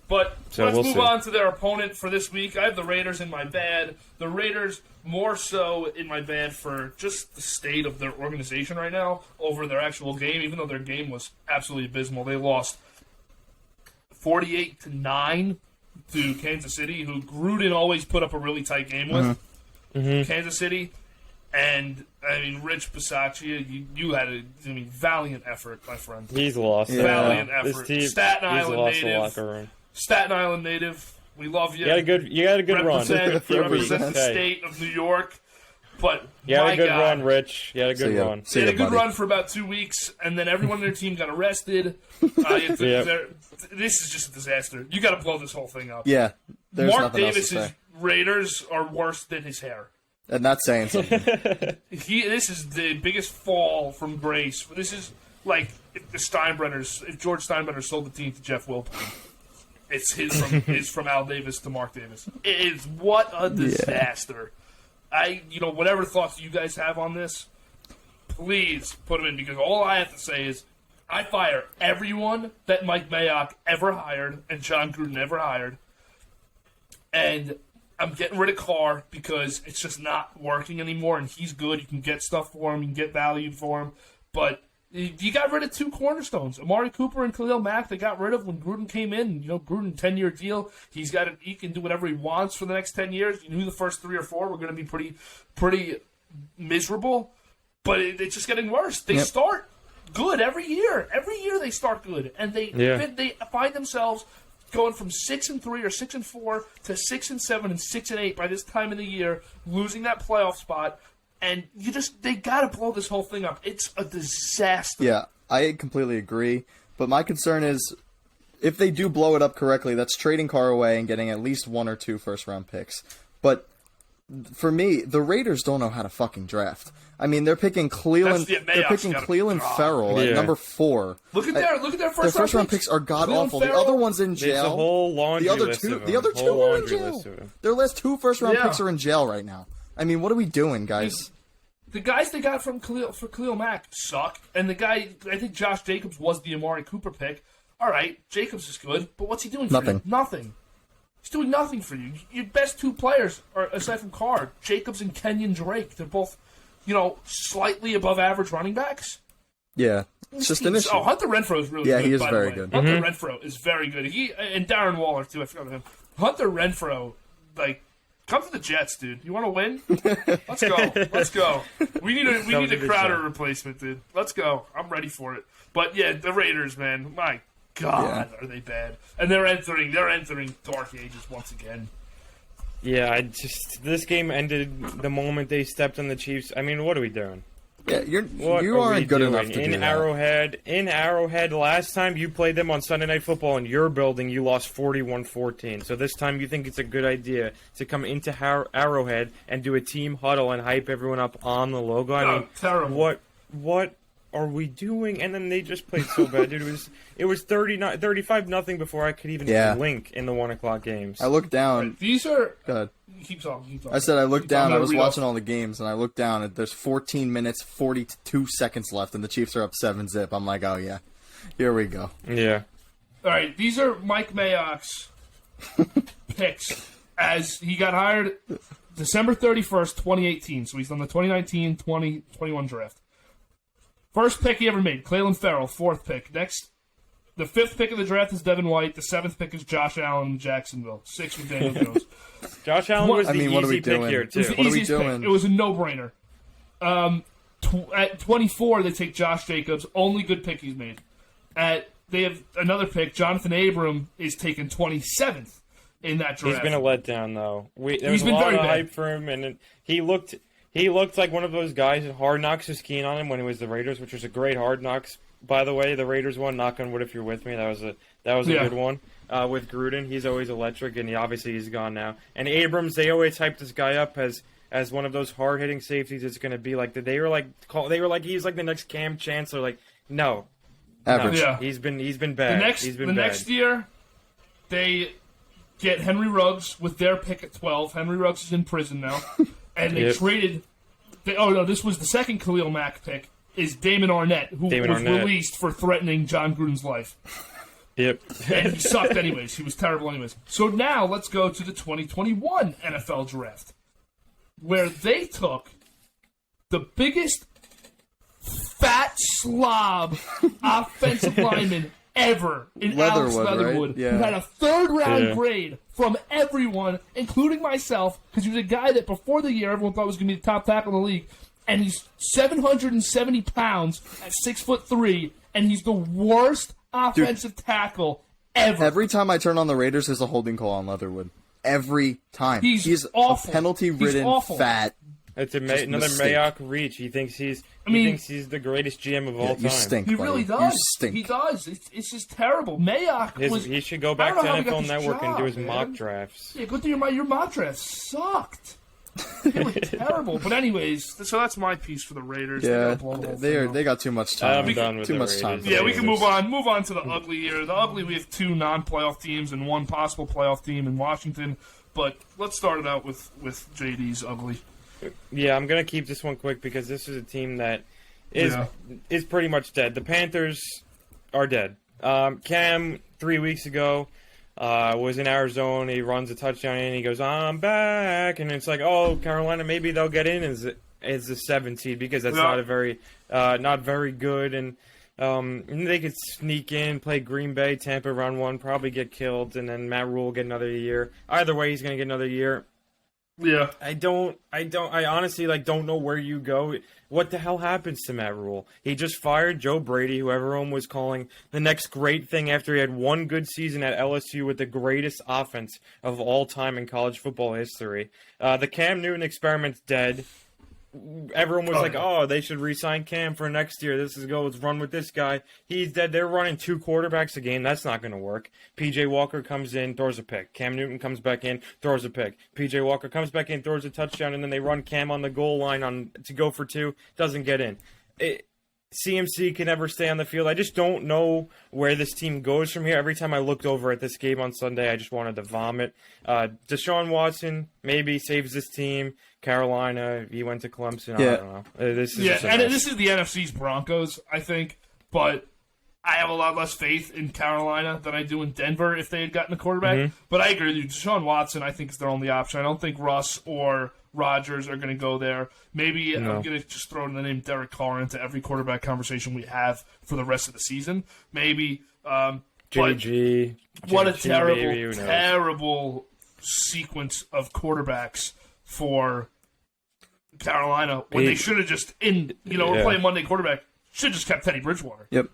But So let's we'll move see. on to their opponent for this week. I have the Raiders in my bad. The Raiders more so in my bad for just the state of their organization right now over their actual game, even though their game was absolutely abysmal. They lost 48-9 to Kansas City, who Gruden always put up a really tight game with. Kansas City. And, Rich Bisaccia, you had a valiant effort, my friend. He's lost. Yeah. Valiant effort. Staten he's Island lost the native. locker room. Staten Island native. We love you. You had a good run. Represent the Hey. state of New York. But You had my a good God, run, Rich. You had a good run. they had a good buddy. run for about 2 weeks, and then everyone on their team got arrested. This is just a disaster. You got to blow this whole thing up. Yeah, there's Mark nothing else to Davis's say. Raiders are worse than his hair. And that's saying something. This is the biggest fall from grace. This is like if George Steinbrenner sold the team to Jeff Wilpon. It's his from Al Davis to Mark Davis. It's what a disaster. Whatever thoughts you guys have on this, please put them in, because all I have to say is I fire everyone that Mike Mayock ever hired and John Gruden ever hired, and I'm getting rid of Carr because it's just not working anymore, and he's good. You can get stuff for him. You can get value for him. But you got rid of 2 cornerstones. Amari Cooper and Khalil Mack, they got rid of when Gruden came in. Gruden, 10-year deal. He can do whatever he wants for the next 10 years. You knew the first 3 or 4 were going to be pretty miserable. But it's just getting worse. They start good every year. Every year they start good, and they find themselves going from 6-3 or 6-4 to 6-7 and 6-8 by this time of the year, losing that playoff spot, and they gotta blow this whole thing up. It's a disaster. Yeah, I completely agree. But my concern is, if they do blow it up correctly, that's trading Carr away and getting at least 1 or 2 first-round picks. But for me, the Raiders don't know how to fucking draft. I mean, they're picking Cleveland. They're picking Cleveland Farrell at number 4. Look at their first round picks are god awful. The other one's in jail. There's a whole laundry list of them. The other 2 are in jail. Their last 2 first round picks are in jail right now. I mean, what are we doing, guys? The guys they got for Khalil Mack suck, and the guy, I think Josh Jacobs was the Amari Cooper pick. All right, Jacobs is good, but what's he doing for you? Nothing. He's doing nothing for you. Your best 2 players, are, aside from Carr, Jacobs and Kenyon Drake. They're both, slightly above average running backs. Yeah, it's just an issue. Oh, Hunter Renfrow is really good. Yeah, he is by very the way. good. Hunter Renfrow is very good. He and Darren Waller too. I forgot about him. Hunter Renfrow, come to the Jets, dude. You want to win? Let's go. Let's go. We need a Crowder replacement, dude. Let's go. I'm ready for it. But yeah, the Raiders, man. My God, are they bad? And they're entering dark ages once again. Yeah, this game ended the moment they stepped on the Chiefs. I mean, what are we doing? Yeah, you aren't good enough to do that. In Arrowhead, last time you played them on Sunday Night Football in your building, you lost 41-14. So this time you think it's a good idea to come into Arrowhead and do a team huddle and hype everyone up on the logo. I mean, terrible. What are we doing? And then they just played so bad, dude. It was 35-0 before I could even blink in the 1 o'clock games. I looked down. Right, these are. Go ahead. Keep talking. I said I looked down. I was watching all the games, and I looked down, and there's 14 minutes, 42 seconds left, and the Chiefs are up 7-0. I'm like, oh yeah, here we go. Yeah. All right, these are Mike Mayock's picks as he got hired December 31st, 2018. So he's on the 2019-2021 draft. First pick he ever made, Clelin Ferrell, 4th pick. Next, the 5th pick of the draft is Devin White. The 7th pick is Josh Allen in Jacksonville. 6th was Daniel Jones. Josh Allen was the easy pick here, too. It was the easiest pick. It was a no-brainer. At 24, they take Josh Jacobs. Only good pick he's made. They have another pick. Jonathan Abram is taken 27th in that draft. He's been a letdown, though. He's been very bad. Hype for him, and he looked like one of those guys that Hard Knocks was keen on him when he was the Raiders, which was a great Hard Knocks. By the way, the Raiders one, knock on wood if you're with me, that was a good one. With Gruden, he's always electric, and he's gone now. And Abrams, they always hyped this guy up as one of those hard hitting safeties. It's going to be like they were like he's like the next Cam Chancellor. Like no, average. No, he's been bad. Next year, they get Henry Ruggs with their pick at 12. Henry Ruggs is in prison now, and they traded. This was the second Khalil Mack pick. Is Damon Arnett, who was released for threatening John Gruden's life. Yep. And he sucked anyways. He was terrible anyways. So now let's go to the 2021 NFL Draft, where they took the biggest fat slob offensive lineman ever in Alex Leatherwood, right? Yeah. who had a 3rd-round grade from everyone, including myself, because he was a guy that before the year everyone thought was going to be the top tackle in the league. And he's 770 pounds at 6'3", and he's the worst offensive tackle ever. Every time I turn on the Raiders, there's a holding call on Leatherwood. Every time. He's awful. A penalty-ridden, fat. It's another Mayock reach. He thinks he's the greatest GM of all time. You stink, He buddy. really does. You stink. He does. It's just terrible. Mayock he should go back to NFL Network and do his mock drafts. Yeah, go do your mock drafts. Sucked. It was terrible. But anyways, so that's my piece for the Raiders. Yeah, they got too much time. I'm done with too the much time. Raiders. Yeah, we can move on to the ugly here. The ugly, we have 2 non-playoff teams and 1 possible playoff team in Washington. But let's start it out with JD's ugly. Yeah, I'm gonna keep this one quick because this is a team that is pretty much dead. The Panthers are dead. Cam 3 weeks ago was in Arizona. He runs a touchdown and he goes, "I'm back," and it's like, oh, Carolina, maybe they'll get in as the 7th seed because that's not very good, and they could sneak in, play Green Bay, Tampa round 1, probably get killed, and then Matt Rule will get another year. Either way, he's gonna get another year. Yeah. I honestly don't know where you go. What the hell happens to Matt Rule? He just fired Joe Brady, who everyone was calling the next great thing after he had one good season at LSU with the greatest offense of all time in college football history. The Cam Newton experiment's dead. Everyone was oh, they should re-sign Cam for next year. Let's run with this guy. He's dead. They're running 2 quarterbacks a game. That's not going to work. P.J. Walker comes in, throws a pick. Cam Newton comes back in, throws a pick. P.J. Walker comes back in, throws a touchdown, and then they run Cam on the goal line to go for 2. Doesn't get in. CMC can never stay on the field. I just don't know where this team goes from here. Every time I looked over at this game on Sunday, I just wanted to vomit. Deshaun Watson maybe saves this team. Carolina, he went to Clemson. Yeah. I don't know. This is this is the NFC's Broncos, I think, but I have a lot less faith in Carolina than I do in Denver if they had gotten a quarterback. Mm-hmm. But I agree with you. Deshaun Watson, I think, is their only option. I don't think Russ or Rodgers are going to go there. Maybe I'm going to just throw in the name Derek Carr into every quarterback conversation we have for the rest of the season. Maybe. JG. What a terrible sequence of quarterbacks for Carolina when they should have just we're playing Monday quarterback. Should have just kept Teddy Bridgewater. Yep.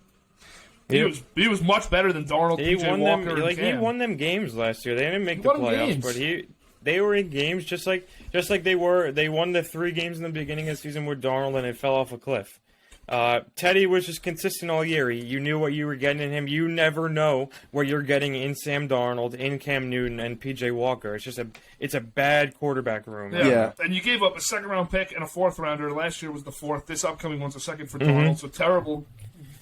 He was much better than Darnold, PJ Walker, and Cam. He won them games last year. They didn't make the playoffs, but they were in games just like they were. They won the 3 games in the beginning of the season with Darnold, and it fell off a cliff. Teddy was just consistent all year. You knew what you were getting in him. You never know what you're getting in Sam Darnold, in Cam Newton, and PJ Walker. It's a bad quarterback room. Yeah. And you gave up a 2nd-round pick and a 4th rounder. Last year was the 4th. This upcoming one's a 2nd for Darnold. So terrible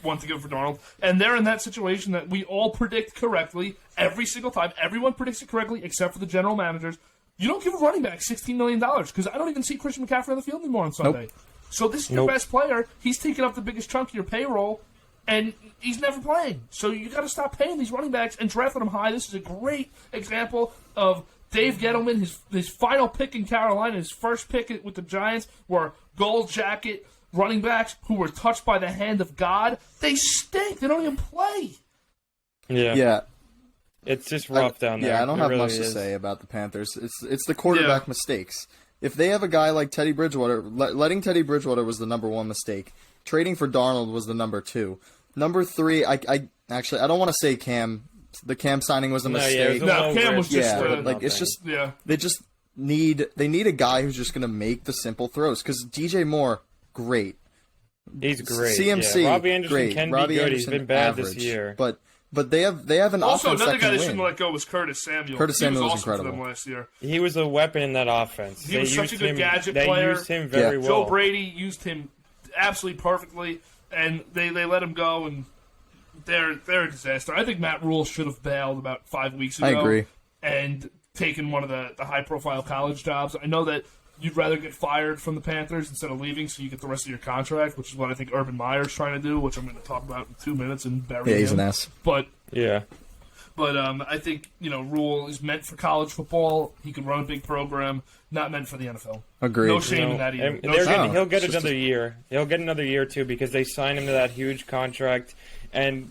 one to give for Darnold. And they're in that situation that we all predict correctly every single time. Everyone predicts it correctly except for the general managers. You don't give a running back $16 million because I don't even see Christian McCaffrey on the field anymore on Sunday. Nope. So this is your best player. He's taking up the biggest chunk of your payroll, and he's never playing. So you got to stop paying these running backs and drafting them high. This is a great example of Dave Gettleman, his final pick in Carolina, his first pick with the Giants were gold jacket running backs who were touched by the hand of God. They stink. They don't even play. Yeah. It's just rough down there. Yeah, I don't have really much to say about the Panthers. It's the quarterback mistakes. If they have a guy like Teddy Bridgewater, letting Teddy Bridgewater was the number 1 mistake. Trading for Darnold was the number 2. Number 3, I don't want to say Cam. The Cam signing was a mistake. Cam was just they just need a guy who's just going to make the simple throws. Because DJ Moore, great. He's great. CMC, yeah. Robbie Anderson great. can Robbie be good. Anderson, He's been bad average, this year. But they have an also offense another that guy can they shouldn't win. let go was Curtis Samuel. Curtis Samuel was awesome incredible for them last year. He was a weapon in that offense. He was such a good gadget player. They used him very well. Joe Brady used him absolutely perfectly, and they let him go, and they're a disaster. I think Matt Rule should have bailed about 5 weeks ago. I agree. And taken one of the high-profile college jobs. I know that you'd rather get fired from the Panthers instead of leaving so you get the rest of your contract, which is what I think Urban Meyer's trying to do, which I'm going to talk about in 2 minutes and bury him. He's an ass. But I think, Rule is meant for college football. He can run a big program, not meant for the NFL. Agreed. No shame in that either. He'll get another year. He'll get another year, too, because they signed him to that huge contract. And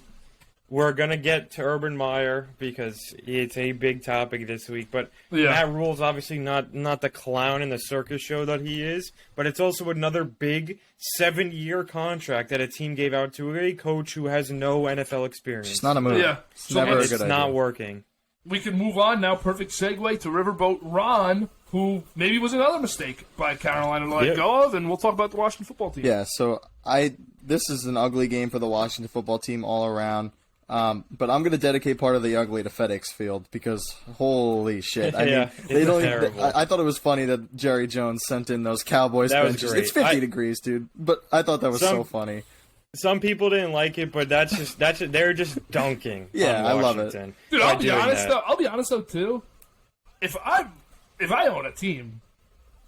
we're going to get to Urban Meyer because it's a big topic this week. But Matt Rule's obviously not the clown in the circus show that he is. But it's also another big 7-year contract that a team gave out to a coach who has no NFL experience. It's not a move. Yeah. It's never a good idea. It's not working. We can move on now. Perfect segue to Riverboat Ron, who maybe was another mistake by Carolina to let go of, and we'll talk about the Washington football team. Yeah, so this is an ugly game for the Washington football team all around. But I'm going to dedicate part of the ugly to FedEx Field because holy shit! I mean, they don't. I thought it was funny that Jerry Jones sent in those Cowboys benches. It's 50 degrees, dude. But I thought that was so funny. Some people didn't like it, but they're just dunking. Yeah, I love it, dude. I'll be honest though too. If I own a team,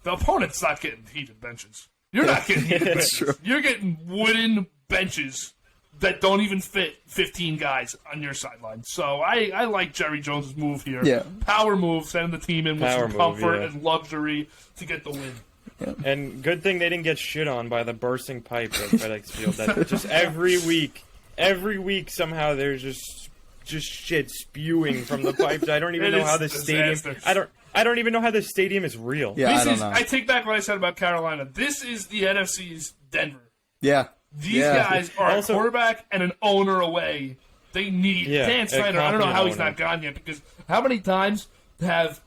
the opponent's not getting heated benches. You're not getting heated benches. True. You're getting wooden benches that don't even fit 15 guys on your sideline. So I like Jerry Jones' move here. Yeah. Power move, sending the team in with some comfort and luxury to get the win. Yeah. And good thing they didn't get shit on by the bursting pipe at FedEx Field. That just every week somehow there's just shit spewing from the pipes. I don't even know how the stadium. I don't even know how this stadium is real. Yeah, I don't know. I take back what I said about Carolina. This is the NFC's Denver. Yeah. These guys are also, a quarterback and an owner away. They need Dan Snyder. I don't know how he's not gone yet, because how many times have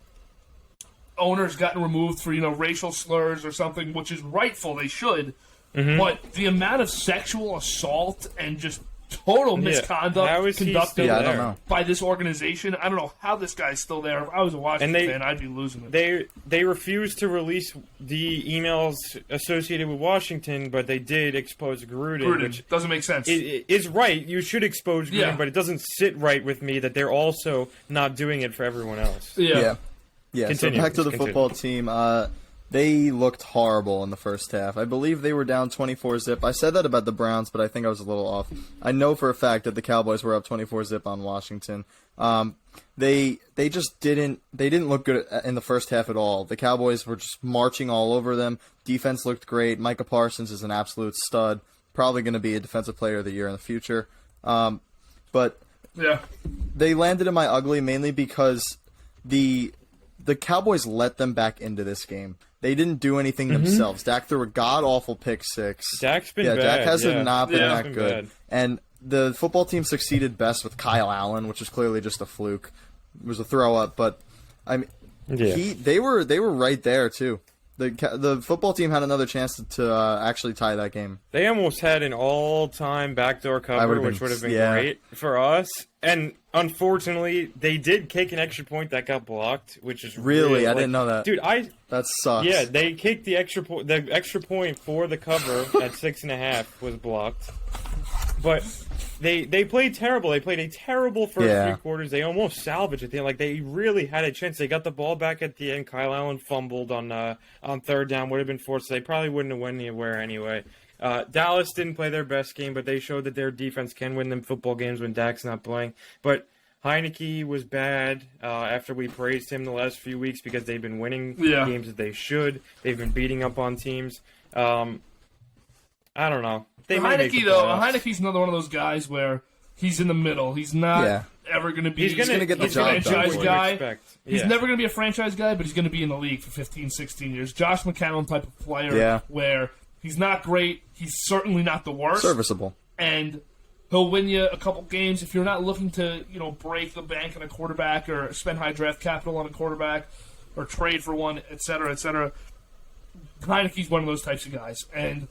owners gotten removed for racial slurs or something, which is rightful, they should, but the amount of sexual assault and just total misconduct conducted I don't know. by this organization, I don't know how this guy's still there. If I was a Washington fan, I'd be losing it. They refused to release the emails associated with Washington, but they did expose Gruden, which doesn't make sense. Is right. You should expose Gruden, but it doesn't sit right with me that they're also not doing it for everyone else. Yeah. So back to the football team. They looked horrible in the first half. I believe they were down 24-zip. I said that about the Browns, but I think I was a little off. I know for a fact that the Cowboys were up 24-zip on Washington. They just didn't look good in the first half at all. The Cowboys were just marching all over them. Defense looked great. Micah Parsons is an absolute stud. Probably going to be a defensive player of the year in the future. But they landed in my ugly mainly because the Cowboys let them back into this game. They didn't do anything themselves. Dak threw a god-awful pick six. Dak's been bad. Dak has not been that good. Bad. And the football team succeeded best with Kyle Allen, which was clearly just a fluke. It was a throw-up, but I mean, they were right there too. The football team had another chance to actually tie that game. They almost had an all-time backdoor cover, which would have been great for us. And unfortunately, they did kick an extra point that got blocked, which is really I didn't know that, dude. That sucks. Yeah, they kicked the extra point. The extra point for the cover at 6.5 was blocked, but they played terrible. They played a terrible first 3 quarters. They almost salvaged at the end. Like, they really had a chance. They got the ball back at the end. Kyle Allen fumbled on third down. Would have been forced. They probably wouldn't have went anywhere anyway. Dallas didn't play their best game, but they showed that their defense can win them football games when Dak's not playing. But Heineke was bad after we praised him the last few weeks because they've been winning games that they should. They've been beating up on teams. I don't know. Heineke's another one of those guys where he's in the middle. He's not ever going to be. He's going to get the job franchise done. Guy. He's never going to be a franchise guy, but he's going to be in the league for 15, 16 years. Josh McCown type of player where he's not great. He's certainly not the worst. Serviceable. And he'll win you a couple games if you're not looking to, break the bank on a quarterback or spend high draft capital on a quarterback or trade for one, et cetera, et cetera. Heineke's one of those types of guys. And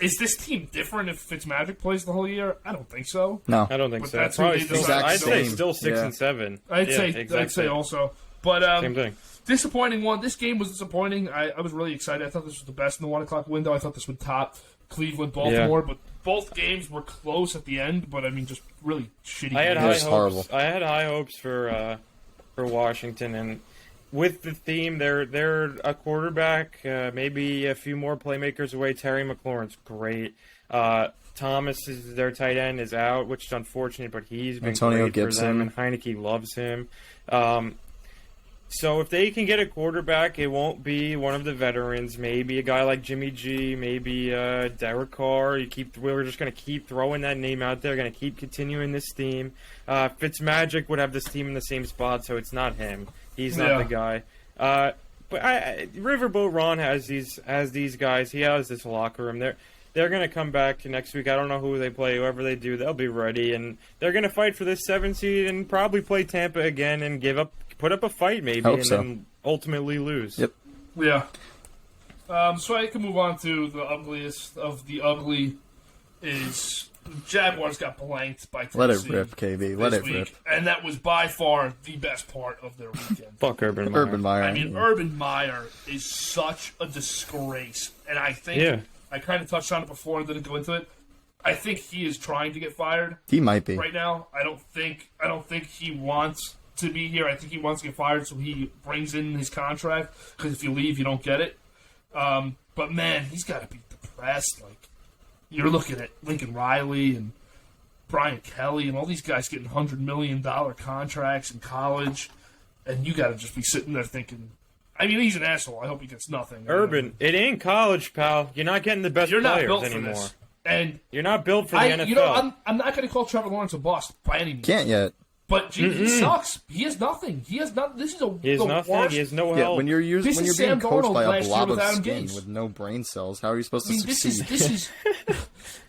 is this team different if Fitzmagic plays the whole year? I don't think so. No, I don't think so. That's probably I'd say still 6 and 7. I'd say also. But same thing. Disappointing one. This game was disappointing. I was really excited. I thought this was the best in the 1 o'clock window. I thought this would top Cleveland, Baltimore, but both games were close at the end. But I mean, just really shitty. I had games. high hopes. I had high hopes for Washington, and with the theme, they're a quarterback, maybe a few more playmakers away. Terry McLaurin's great. Thomas is their tight end is out, which is unfortunate, but he's been Antonio great Gibson. for them, and Heineke loves him. So if they can get a quarterback, it won't be one of the veterans. Maybe a guy like Jimmy G, maybe Derek Carr. We're just going to keep throwing that name out there. Going to keep continuing this theme. Fitzmagic would have this team in the same spot, so it's not him. He's not the guy. But Riverboat Ron has these guys. He has this locker room. They're going to come back next week. I don't know who they play. Whoever they do, they'll be ready. And they're going to fight for this 7 seed and probably play Tampa again and put up a fight maybe, then ultimately lose. Yep. Yeah. So I can move on to the ugliest of the ugly is Jaguars got blanked by Tennessee. Let it rip, KB. Let it rip. And that was by far the best part of their weekend. Fuck Urban Meyer. Urban Meyer. I mean, Urban Meyer is such a disgrace. And I think I kind of touched on it before and didn't go into it. I think he is trying to get fired. He might be. Right now. I don't think he wants to be here. I think he wants to get fired, so he brings in his contract, because if you leave, you don't get it. But, man, he's got to be depressed. Like, you're looking at Lincoln Riley and Brian Kelly and all these guys getting $100 million contracts in college, and you got to just be sitting there thinking, I mean, he's an asshole. I hope he gets nothing. Urban, it ain't college, pal. You're not getting the best players anymore. You're not built for this. And you're not built for the NFL. I'm not going to call Trevor Lawrence a bust by any means. Can't yet. But he sucks. He has nothing. He has nothing. This is He has the nothing. worst. He has no help. Yeah, when you're being Sam coached Darnold by a last year blob of without skin Gase. with no brain cells, how are you supposed to This succeed? is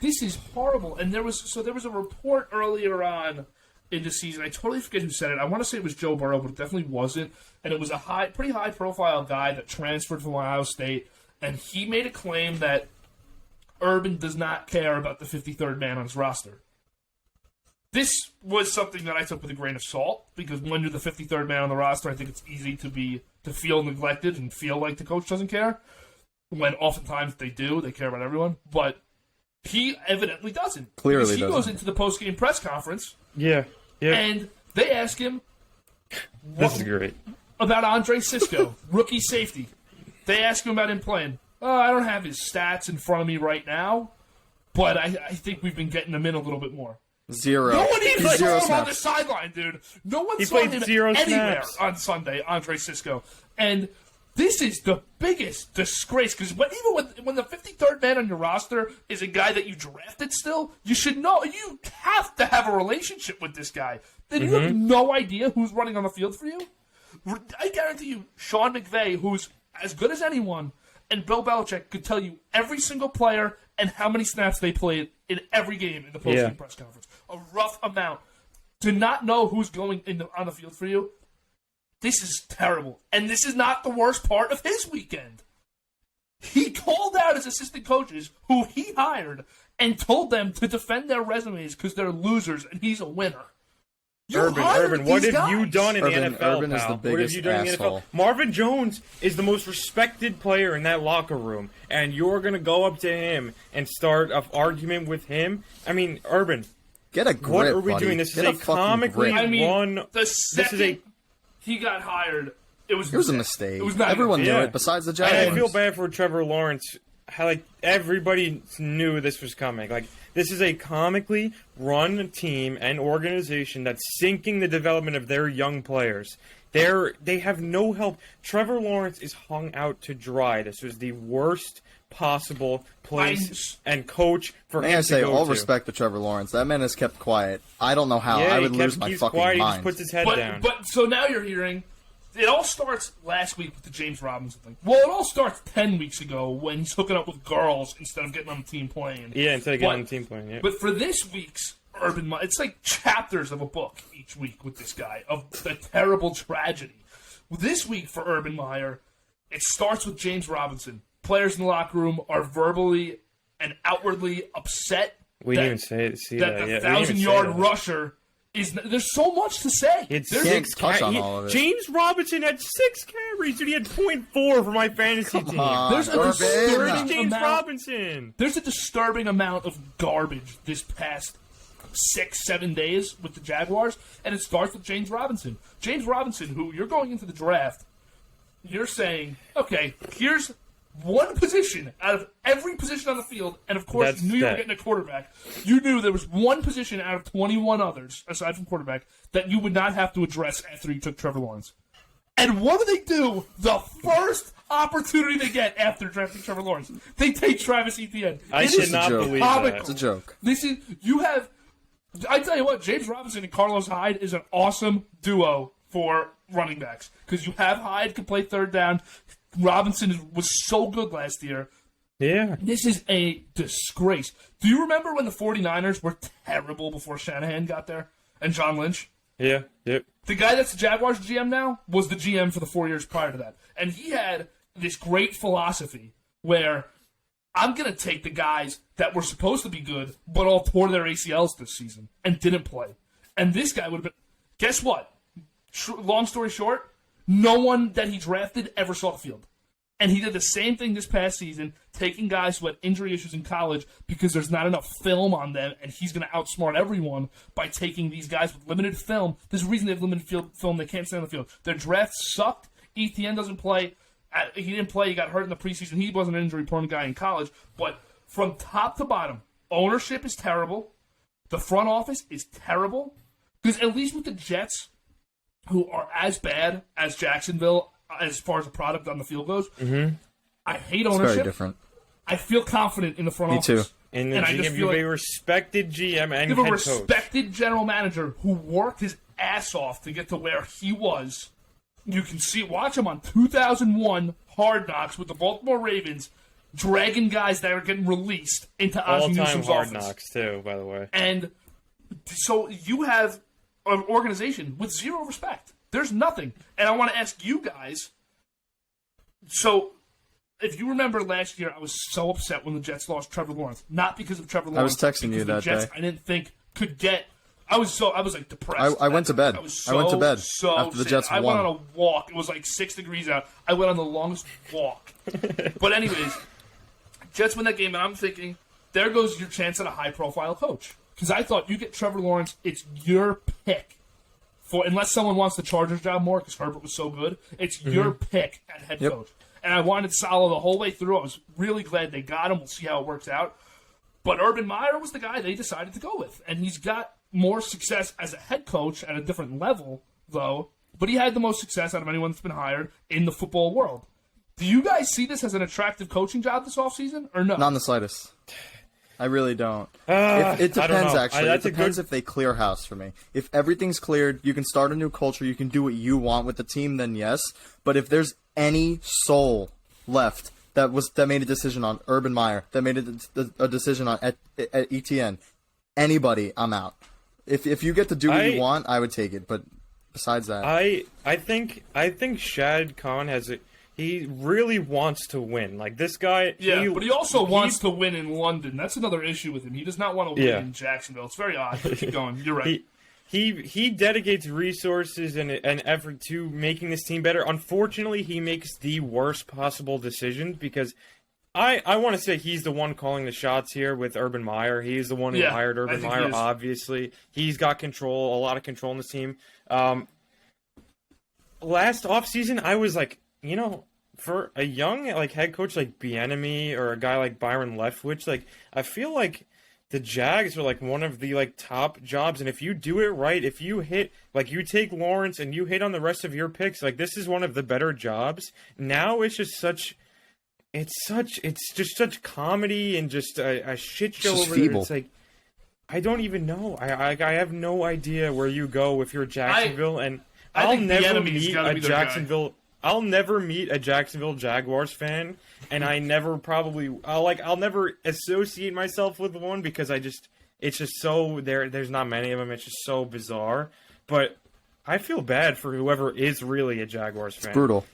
this is horrible. And there was a report earlier on in the season. I totally forget who said it. I want to say it was Joe Burrow, but it definitely wasn't. And it was a pretty high profile guy that transferred from Ohio State, and he made a claim that Urban does not care about the 53rd man on his roster. This was something that I took with a grain of salt, because when you're the 53rd man on the roster, I think it's easy to feel neglected and feel like the coach doesn't care, when oftentimes they do. They care about everyone. But he evidently doesn't. Clearly he doesn't. goes into the post-game press conference, Yeah. and they ask him This is great. about Andre Sisco, rookie safety. They ask him about him playing. I don't have his stats in front of me right now, but I think we've been getting him in a little bit more. Zero. No one even Zero saw him on the snaps. sideline, dude. No one He saw played him 0 anywhere snaps. on Sunday, Andre Sisco. And this is the biggest disgrace, because when the 53rd man on your roster is a guy that you drafted still, you should know, you have to have a relationship with this guy. Then you have no idea who's running on the field for you? I guarantee you, Sean McVay, who's as good as anyone, and Bill Belichick could tell you every single player and how many snaps they played in every game in the post-game press conference. A rough amount. To not know who's going on the field for you, this is terrible. And this is not the worst part of his weekend. He called out his assistant coaches, who he hired, and told them to defend their resumes because they're losers and he's a winner. Urban, what have you done in the NFL, Urban is pal? the What have biggest you done in the asshole. NFL? Marvin Jones is the most respected player in that locker room, and you're going to go up to him and start an argument with him? I mean, Urban, Get a grip, what are we buddy. doing? This Get is a a fucking comically grip. I mean, run... the This second is a... he got hired, it was It was a mistake. It was not Everyone even- knew Yeah. it, besides the And Jaguars. I feel bad for Trevor Lawrence. How, like, everybody knew this was coming. Like, this is a comically run team and organization that's sinking the development of their young players. They have no help. Trevor Lawrence is hung out to dry. This was the worst possible place and coach for May him I say, to go all to. respect to Trevor Lawrence. That man has kept quiet. I don't know how. Yeah, I would lose my he's fucking quiet. He mind. just puts his head down. But so now you're hearing, it all starts last week with the James Robinson thing. Well, it all starts 10 weeks ago when he's hooking up with girls instead of getting on the team playing. Yeah, instead of getting on the team playing. Yeah. But for this week's Urban Meyer, it's like chapters of a book each week with this guy of the terrible tragedy. This week for Urban Meyer, it starts with James Robinson. Players in the locker room are verbally and outwardly upset. We didn't even see that. The Yeah, we didn't even say 1,000-yard that. rusher is. There's so much to say. It's There's Can't six touch on he- all of it. James Robinson had 6 carries, and he had 0.4 for my fantasy team. There's a Urban. disturbing James amount. Robinson. There's a disturbing amount of garbage this past 6-7 days with the Jaguars, and it starts with James Robinson. James Robinson, who you're going into the draft, you're saying, okay, here's one position out of every position on the field, and of course you knew you were getting a quarterback. You knew there was one position out of 21 others, aside from quarterback, that you would not have to address after you took Trevor Lawrence. And what do? The first opportunity they get after drafting Trevor Lawrence, they take Travis Etienne. I It should is not joke. believe comical. that. It's a joke. This is I tell you what, James Robinson and Carlos Hyde is an awesome duo for running backs because you have Hyde can play third down. Robinson was so good last year. Yeah. This is a disgrace. Do you remember when the 49ers were terrible before Shanahan got there and John Lynch? Yeah. Yep. The guy that's the Jaguars GM now was the GM for the 4 years prior to that. And he had this great philosophy where I'm going to take the guys that were supposed to be good but all tore their ACLs this season and didn't play. And this guy would have been... Guess what? Long story short, no one that he drafted ever saw the field. And he did the same thing this past season, taking guys who had injury issues in college because there's not enough film on them, and he's going to outsmart everyone by taking these guys with limited film. There's a reason they have limited film. They can't stay on the field. Their draft sucked. ETN doesn't play. He didn't play. He got hurt in the preseason. He wasn't an injury-prone guy in college. But from top to bottom, ownership is terrible. The front office is terrible. Because at least with the Jets, who are as bad as Jacksonville as far as the product on the field goes, I hate It's ownership. very different. I feel confident in the front Me office. too. And the And I GM, just feel you have like a respected GM and you have a head coach. respected general manager who worked his ass off to get to where he was. You can watch him on 2001 Hard Knocks with the Baltimore Ravens, dragging guys that are getting released into Ozzie All-time Newsome's Hard office. Knocks, too, by the way. And so you have an organization with zero respect. There's nothing. And I want to ask you guys, so if you remember last year, I was so upset when the Jets lost Trevor Lawrence. Not because of Trevor Lawrence. I was texting you that Jets, day. I didn't think could get. I was like depressed. I went to bed. I was I went to bed so after the sad. Jets I won. went on a walk. It was like 6 degrees out. I went on the longest walk. But anyways, Jets win that game, and I'm thinking, there goes your chance at a high-profile coach. Because I thought you get Trevor Lawrence, it's your pick. Unless someone wants the Chargers job more because Herbert was so good, it's your pick at head coach. And I wanted Saleh the whole way through. I was really glad they got him. We'll see how it works out. But Urban Meyer was the guy they decided to go with. And he's got more success as a head coach at a different level, though. But he had the most success out of anyone that's been hired in the football world. Do you guys see this as an attractive coaching job this offseason, or no? Not in the slightest. I really don't. It I don't depends, know. actually. It That's a depends good- if they clear house for me. If everything's cleared, you can start a new culture, you can do what you want with the team, then yes. But if there's any soul left that made a decision on Urban Meyer, that made a decision on at ETN, anybody, I'm out. If you get to do what you want, I would take it. But besides that, I think Shad Khan he really wants to win. Like this guy, but he also wants to win in London. That's another issue with him. He does not want to win in Jacksonville. It's very odd. Keep going. You're right. He dedicates resources and effort to making this team better. Unfortunately, he makes the worst possible decisions because I want to say he's the one calling the shots here with Urban Meyer. He's the one who hired Urban Meyer, obviously. He's got a lot of control in this team. Last offseason, I was like, for a young head coach like Bieniemy or a guy like Byron Leftwich, I feel like the Jags are one of the top jobs, and if you do it right, if you hit you take Lawrence and you hit on the rest of your picks, this is one of the better jobs. Now it's just such comedy and just a shit show over there. It's I don't even know. I have no idea where you go if you're Jacksonville, and I'll never meet a Jacksonville. I'll never meet a Jacksonville Jaguars fan, and I'll never associate myself with one because it's just so there's not many of them. It's just so bizarre. But I feel bad for whoever is really a Jaguars fan. It's brutal.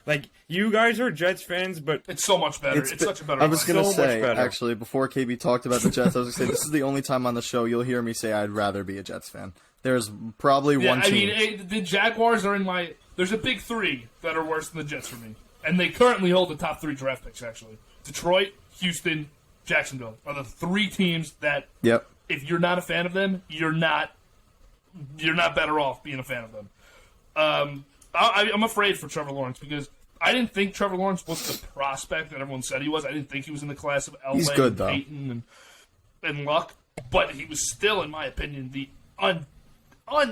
You guys are Jets fans, but it's so much better. It's such a better. I was going to say, better. actually, before KB talked about the Jets, I was going to say this is the only time on the show you'll hear me say I'd rather be a Jets fan. There's probably one team. I mean, the Jaguars are in my. There's a big three that are worse than the Jets for me, and they currently hold the top 3 draft picks. Actually, Detroit, Houston, Jacksonville are the 3 teams that. Yep. If you're not a fan of them, you're not better off being a fan of them. I'm afraid for Trevor Lawrence because I didn't think Trevor Lawrence was the prospect that everyone said he was. I didn't think he was in the class of Elway, He's good, though. Peyton, and Luck, but he was still, in my opinion, the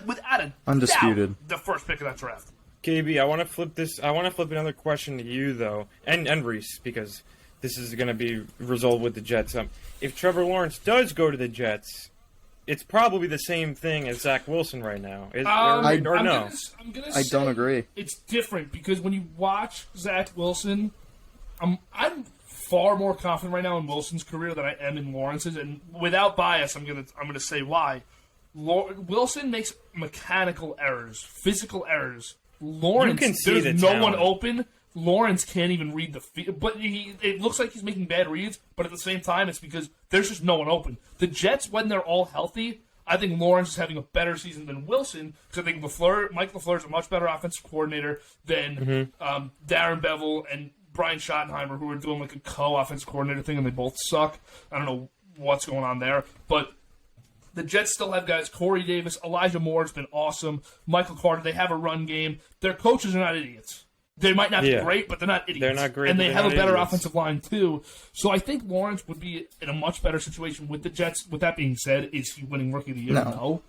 without a undisputed doubt, the first pick of that draft. KB, I want to flip this. I want to flip another question to you though, and Reese, because this is going to be resolved with the Jets. If Trevor Lawrence does go to the Jets, it's probably the same thing as Zach Wilson right now. No? I'm gonna say I don't agree. It's different because when you watch Zach Wilson, I'm far more confident right now in Wilson's career than I am in Lawrence's, and without bias, I'm gonna say why. Wilson makes mechanical errors, physical errors. Lawrence, you can see there's the no one open. Lawrence can't even read the field, but it looks like he's making bad reads. But at the same time, it's because there's just no one open. The Jets, when they're all healthy, I think Lawrence is having a better season than Wilson because I think Mike LaFleur is a much better offensive coordinator than Darren Bevel and Brian Schottenheimer, who are doing a co-offensive coordinator thing, and they both suck. I don't know what's going on there, but the Jets still have guys, Corey Davis, Elijah Moore's been awesome, Michael Carter, they have a run game. Their coaches are not idiots. They might not be great, but they're not idiots. They're not great, and they have a better idiots. offensive line, too. So I think Lawrence would be in a much better situation with the Jets. With that being said, is he winning Rookie of the Year? No.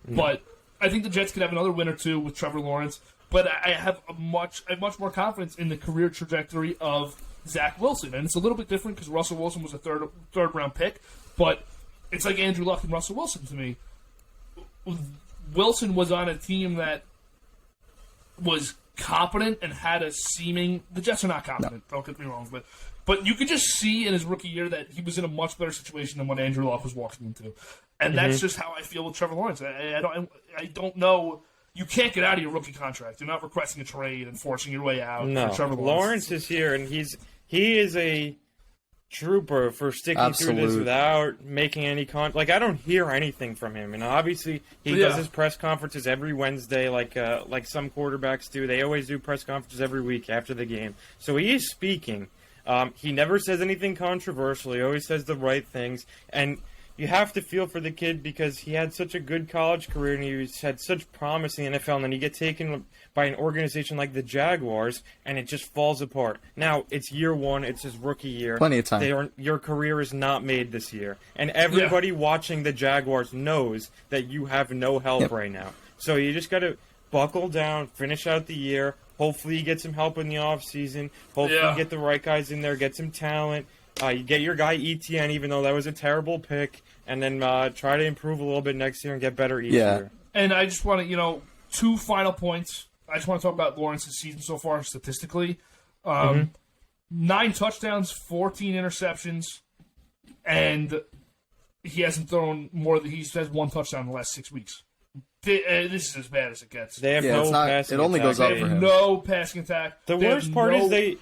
But I think the Jets could have another win or two with Trevor Lawrence. But I have much more confidence in the career trajectory of Zach Wilson. And it's a little bit different because Russell Wilson was a third round pick. But it's like Andrew Luck and Russell Wilson to me. Wilson was on a team that was competent and had a seeming. The Jets are not competent. No. Don't get me wrong, but you could just see in his rookie year that he was in a much better situation than what Andrew Luck was walking into, and that's just how I feel with Trevor Lawrence. I don't know. You can't get out of your rookie contract. You're not requesting a trade and forcing your way out. No, for Trevor Lawrence is here, and he is a trooper for sticking through this without making any I don't hear anything from him, and obviously he does his press conferences every Wednesday, like some quarterbacks do. They always do press conferences every week after the game, so he is speaking. He never says anything controversial. He always says the right things, and you have to feel for the kid because he had such a good college career and he had such promise in the NFL, and then you get taken by an organization like the Jaguars, and it just falls apart. Now, it's year one. It's his rookie year. Plenty of time. Your career is not made this year. And everybody watching the Jaguars knows that you have no help right now. So you just got to buckle down, finish out the year. Hopefully you get some help in the offseason. Hopefully you get the right guys in there, get some talent. You get your guy ETN, even though that was a terrible pick, and then try to improve a little bit next year and get better each year. And I just want to, 2 final points. I just want to talk about Lawrence's season so far statistically. 9 touchdowns, 14 interceptions, and he hasn't thrown more than he has 1 touchdown in the last 6 weeks. This is as bad as it gets. They have no passing attack. It only goes up for him. No passing attack. The worst part is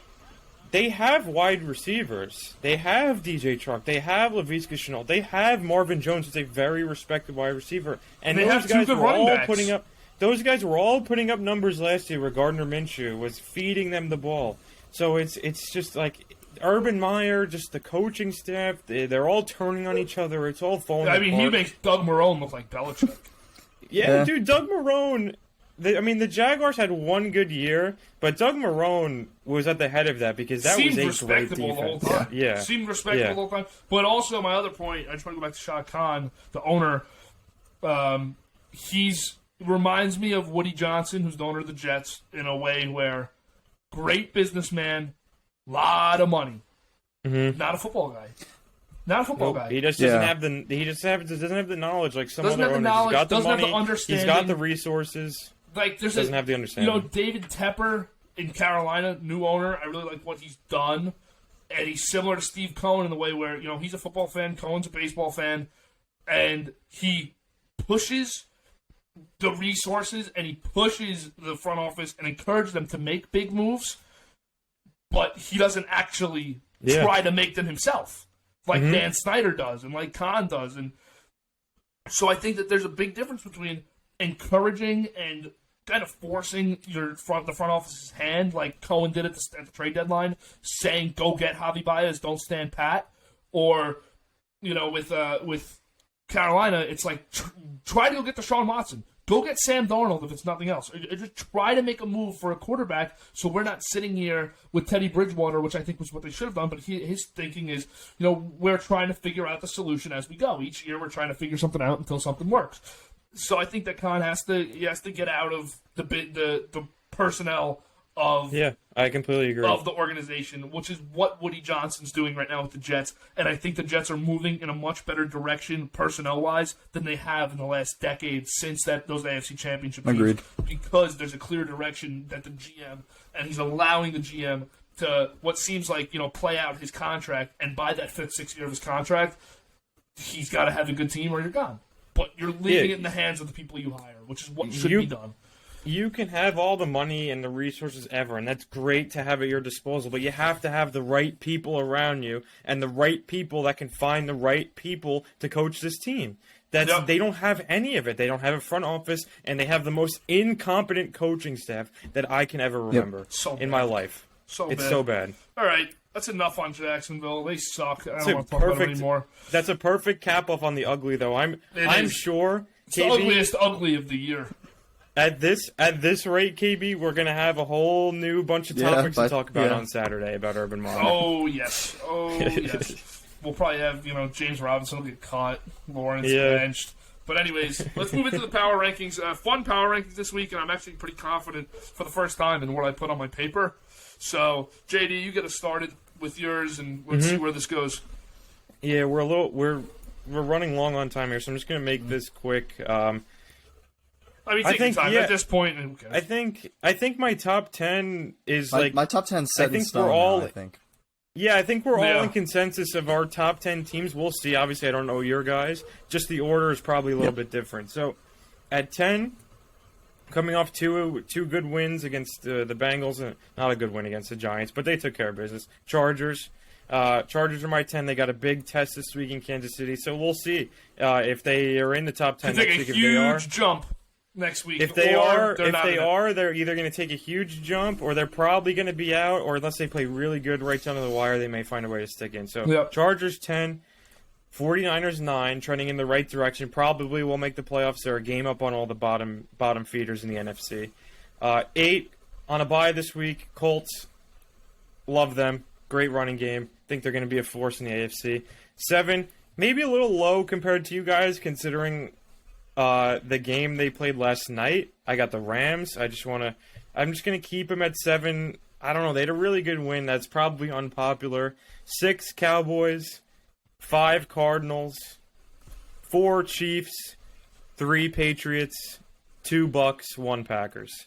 they have wide receivers. They have DJ Chark. They have Laviska Shenault. They have Marvin Jones, who's a very respected wide receiver. And those guys were all putting up. Those guys were all putting up numbers last year where Gardner Minshew was feeding them the ball. So it's just like Urban Meyer, just the coaching staff, they're all turning on each other. It's all falling apart. He makes Doug Marrone look like Belichick. Yeah, dude, Doug Marrone. The Jaguars had 1 good year, but Doug Marrone was at the head of that because that was a great defense. The whole time. Yeah. Seemed respectable the whole time. But also, my other point, I just want to go back to Shad Khan, the owner. He's reminds me of Woody Johnson, who's the owner of the Jets, in a way where great businessman, lot of money, not a football guy. Not a football guy. He just doesn't have the. He just doesn't have the knowledge like some other owners. He's got the money. Have the understanding. He's got the resources. Doesn't have the understanding. David Tepper in Carolina, new owner. I really like what he's done, and he's similar to Steve Cohen in the way where he's a football fan, Cohen's a baseball fan, and he pushes the resources and he pushes the front office and encourages them to make big moves, but he doesn't actually try to make them himself. Like Dan Snyder does and like Khan does. And so I think that there's a big difference between encouraging and kind of forcing the front office's hand, like Cohen did at the trade deadline, saying, go get Javi Baez, don't stand pat. Or, with Carolina, it's like, try to go get Deshaun Watson. Go get Sam Darnold if it's nothing else. Just try to make a move for a quarterback so we're not sitting here with Teddy Bridgewater, which I think was what they should have done. But his thinking is, we're trying to figure out the solution as we go. Each year we're trying to figure something out until something works. So I think that Khan has to get out of the personnel of I completely agree. Of the organization, which is what Woody Johnson's doing right now with the Jets. And I think the Jets are moving in a much better direction personnel-wise than they have in the last decade since those AFC Championship teams. Agreed. Because there's a clear direction that the GM, and he's allowing the GM to what seems like, play out his contract, and by that 5th, 6th year of his contract, he's got to have a good team or you're gone. But you're leaving it in the hands of the people you hire, which is what should be done. You can have all the money and the resources ever, and that's great to have at your disposal, but you have to have the right people around you and the right people that can find the right people to coach this team. They don't have any of it. They don't have a front office, and they have the most incompetent coaching staff that I can ever remember in my life. It's so bad. All right. That's enough on Jacksonville. They suck. I don't want to talk about them anymore. That's a perfect cap off on the ugly, though. I'm sure it's the ugliest ugly of the year. At this rate, KB, we're gonna have a whole new bunch of topics to talk about on Saturday about Urban Meyer. Oh yes. We'll probably have James Robinson will get caught, Lawrence benched. But anyways, let's move into the power rankings. Fun power rankings this week, and I'm actually pretty confident for the first time in what I put on my paper. So JD, you get us started with yours, and let's see where this goes. Yeah, we're running long on time here, so I'm just gonna make this quick. I mean, take your time at this point. Who cares? I think my top 10 is my top 10 set in stone. I think. Yeah, I think we're all in consensus of our top 10 teams. We'll see. Obviously, I don't know your guys. Just the order is probably a little bit different. So, at 10, coming off two good wins against the Bengals, and not a good win against the Giants, but they took care of business. Chargers. Chargers are my 10. They got a big test this week in Kansas City, so we'll see if they are in the top 10 next week. Take a huge jump next week. If they are, they're either going to take a huge jump, or they're probably going to be out, or unless they play really good right down to the wire, they may find a way to stick in. So Chargers 10, 49ers 9, trending in the right direction. Probably will make the playoffs. They're a game up on all the bottom feeders in the NFC. 8 on a bye this week. Colts, love them. Great running game. Think they're going to be a force in the AFC. 7, maybe a little low compared to you guys, considering the game they played last night. I got the Rams. I'm just going to keep them at 7. I don't know. They had a really good win. That's probably unpopular. 6, Cowboys. 5, Cardinals. 4, Chiefs. 3, Patriots. 2, Bucks. 1, Packers.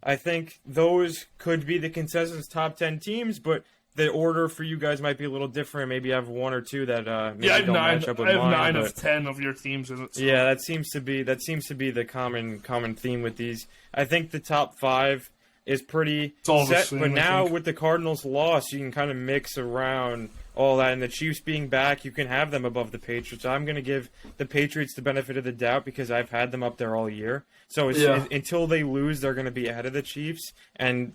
I think those could be the consensus top 10 teams, but the order for you guys might be a little different. Maybe you have 1 or 2 that maybe don't match up with mine. I have 9 of 10 of your teams in it. So. Yeah, that seems to be the common theme with these. I think the top 5 is pretty set, but now with the Cardinals' loss, you can kind of mix around all that, and the Chiefs being back, you can have them above the Patriots. I'm going to give the Patriots the benefit of the doubt because I've had them up there all year. So until they lose, they're going to be ahead of the Chiefs, and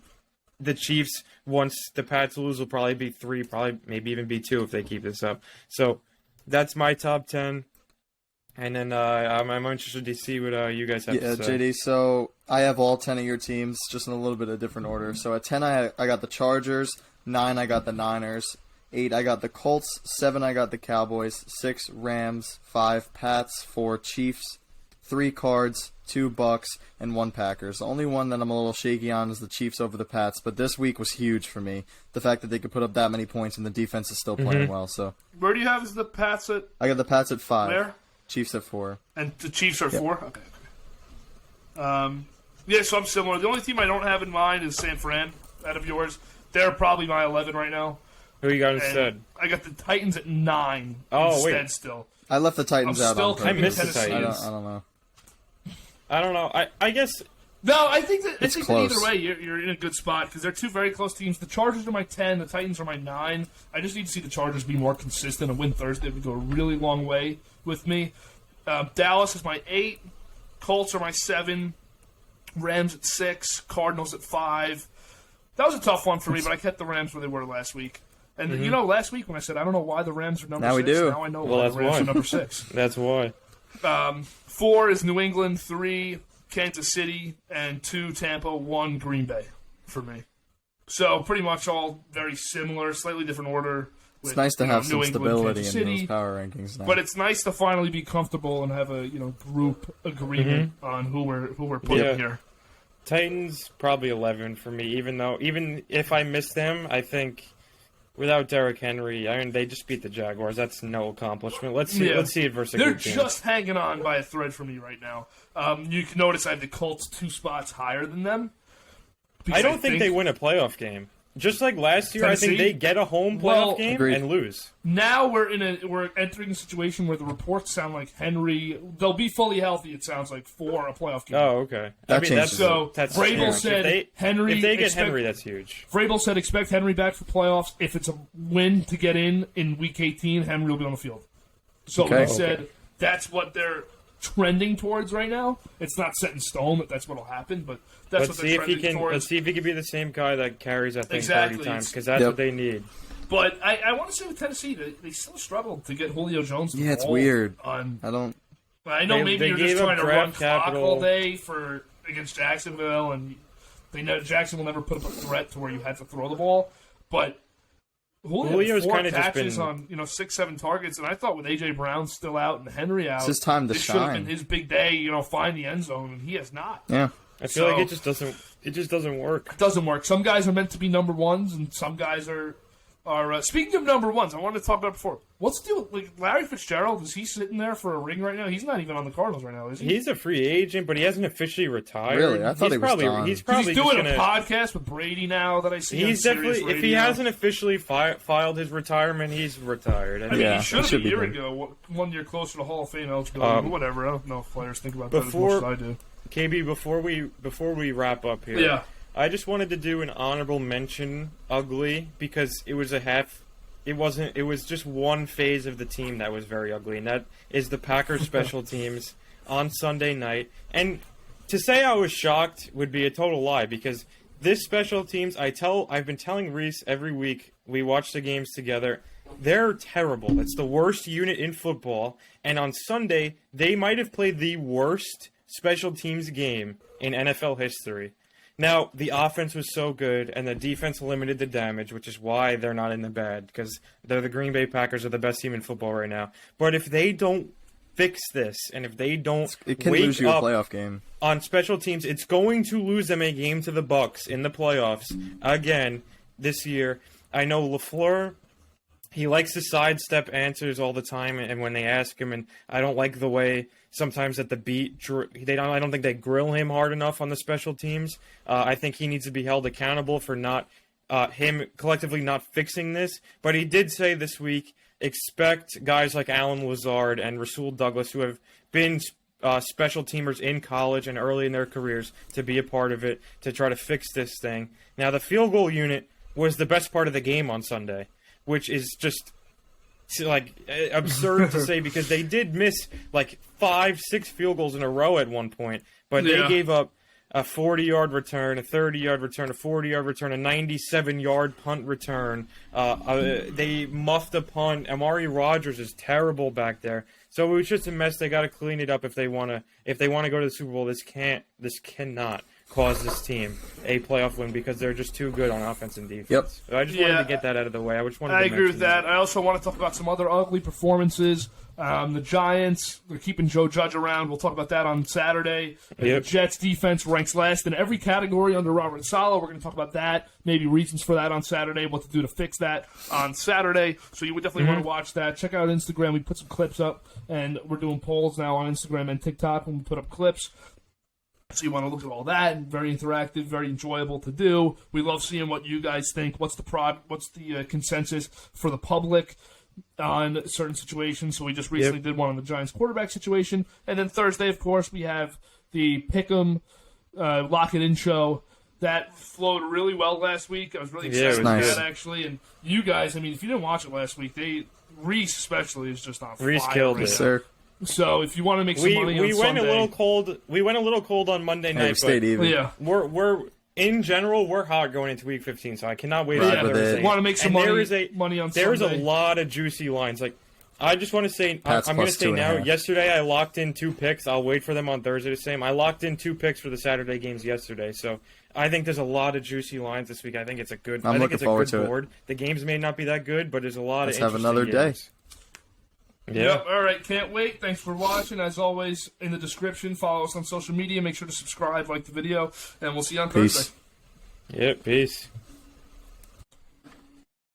the Chiefs, once the Pats lose, will probably be 3, probably maybe even be 2 if they keep this up. So that's my top 10. And then I'm interested to see what you guys have to say. JD, so I have all 10 of your teams, just in a little bit of different order. So at 10, I got the Chargers. 9, I got the Niners. 8, I got the Colts. 7, I got the Cowboys. 6, Rams. 5, Pats. 4, Chiefs. 3, Cards. 2, Bucks, and 1, Packers. The only one that I'm a little shaky on is the Chiefs over the Pats, but this week was huge for me. The fact that they could put up that many points and the defense is still playing well. So where do you have the Pats at? I got the Pats at 5. Where? Chiefs at 4. And the Chiefs are 4? Okay. Yeah, so I'm similar. The only team I don't have in mind is San Fran, out of yours. They're probably my 11 right now. Who you got instead? I got the Titans at 9 instead still. I left the Titans out on purpose. I missed the Titans. I don't know. I guess. No, I think that close. Either way, you're in a good spot because they're 2 very close teams. The Chargers are my 10, the Titans are my 9. I just need to see the Chargers be more consistent. A win Thursday would go a really long way with me. Dallas is my 8, Colts are my 7, Rams at 6, Cardinals at 5. That was a tough one for me, but I kept the Rams where they were last week. And last week when I said I don't know why the Rams are number 6, we do. Now I know why the Rams are number 6. That's why. 4 is New England, 3 Kansas City, and 2 Tampa, 1 Green Bay for me. So pretty much all very similar, slightly different order. It's nice to have some stability Kansas in City, those power rankings now. But it's nice to finally be comfortable and have a group agreement on who we're putting here. Titans probably 11 for me. Even if I miss them, I think without Derrick Henry, I mean they just beat the Jaguars. That's no accomplishment. Let's see it versus a good team. They're just hanging on by a thread for me right now. You can notice I have the Colts 2 spots higher than them. I don't think they win a playoff game. Just like last year, Tennessee? I think they get a home playoff game and lose. Now we're entering a situation where the reports sound like they'll be fully healthy. It sounds like for a playoff game. Oh, okay. That's Vrabel said Henry. If they get Henry, that's huge. Vrabel said expect Henry back for playoffs. If it's a win to get in Week 18, Henry will be on the field. So they said that's what they're trending towards right now. It's not set in stone that that's what will happen, but that's what they're trending towards. Let's see if he can be the same guy that carries that thing 30 times, because that's what they need. But I want to say with Tennessee, they still struggled to get Julio Jones. Yeah, it's weird. I know maybe you're just trying to run clock all day against Jacksonville, and Jackson will never put up a threat to where you had to throw the ball. But Julio's 4 catches on 6-7 targets, and I thought with A.J. Brown still out and Henry out, it's his time to shine. This should have been his big day. Find the end zone, and he has not. Yeah, I feel like it just doesn't work. It doesn't work. Some guys are meant to be number 1s, and some guys are are speaking of number ones. I wanted to talk about before. What's the deal with Larry Fitzgerald? Is he sitting there for a ring right now? He's not even on the Cardinals right now, is he? He's a free agent, but he hasn't officially retired. Really? I thought he was gone. He's probably doing a podcast with Brady now that I see. He's definitely. If he hasn't officially filed his retirement, he's retired. I mean, Yeah, he should have should a be year good. ago, 1 year closer to Hall of Fame eligibility. But whatever. I don't know if players think about that as much as I do. KB, before we wrap up here, Yeah. I just wanted to do an honorable mention, ugly, because it was a half. It wasn't. It was just one phase of the team that was very ugly, and that is the Packers special teams on Sunday night. And to say I was shocked would be a total lie, because this special teams, I've been telling Reese every week we watch the games together. They're terrible. It's the worst unit in football, and on Sunday they might have played the worst special teams game in NFL history. Now, the offense was so good, and the defense limited the damage, which is why they're not in the bad, because the Green Bay Packers are the best team in football right now. But if they don't fix this, and if they don't It can wake lose you a up playoff game. on special teams, it's going to lose them a game to the Bucks in the playoffs again this year. I know LaFleur, he likes to sidestep answers all the time, and when they ask him, and I don't like the way sometimes at the beat, I don't think they grill him hard enough on the special teams. I think he needs to be held accountable for him collectively not fixing this. But he did say this week, expect guys like Alan Lazard and Rasul Douglas, who have been special teamers in college and early in their careers, to be a part of it, to try to fix this thing. Now, the field goal unit was the best part of the game on Sunday, which is just absurd to say, because they did miss 5-6 field goals in a row at one point, but they gave up a 40-yard return, a 30-yard return, a 40-yard return, a 97-yard punt return. They muffed a punt. Amari Rodgers is terrible back there. So it was just a mess. They got to clean it up if they want to go to the Super Bowl. This cannot cause this team a playoff win, because they're just too good on offense and defense. Yep. So I just wanted to get that out of the way. I agree with that. I also want to talk about some other ugly performances. The Giants, they're keeping Joe Judge around. We'll talk about that on Saturday. Yep. The Jets defense ranks last in every category under Robert Saleh. We're going to talk about that, maybe reasons for that on Saturday, what to do to fix that on Saturday. So you would definitely want to watch that. Check out Instagram. We put some clips up, and we're doing polls now on Instagram and TikTok when we put up clips. So you want to look at all that, and very interactive, very enjoyable to do. We love seeing what you guys think. What's the consensus for the public on certain situations? So we just recently did one on the Giants quarterback situation. And then Thursday, of course, we have the Pick'em Lock It In show. That flowed really well last week. I was really excited about that, actually. And you guys, I mean, if you didn't watch it last week, Reese especially is just on fire. Reese killed it. Sir. So if you want to make some money on went Sunday, we went a little cold on Monday night. Stayed even. Yeah. We're in general, we're hot going into Week 15, so I cannot wait. Right with Thursday. it. Want to make some money on Sunday. There's a lot of juicy lines. I just want to say, Pats I'm going to plus say now. 2.5. Yesterday, I locked in 2 picks. I'll wait for them on Thursday to say them. I locked in 2 picks for the Saturday games yesterday, so I think there's a lot of juicy lines this week. I think it's a good. I'm looking forward to board. The games may not be that good, but there's a lot Let's of. have another games. day. Yeah. Yep. All right. Can't wait. Thanks for watching. As always, in the description, follow us on social media. Make sure to subscribe, like the video, and we'll see you on Peace. Thursday. Yep. Peace.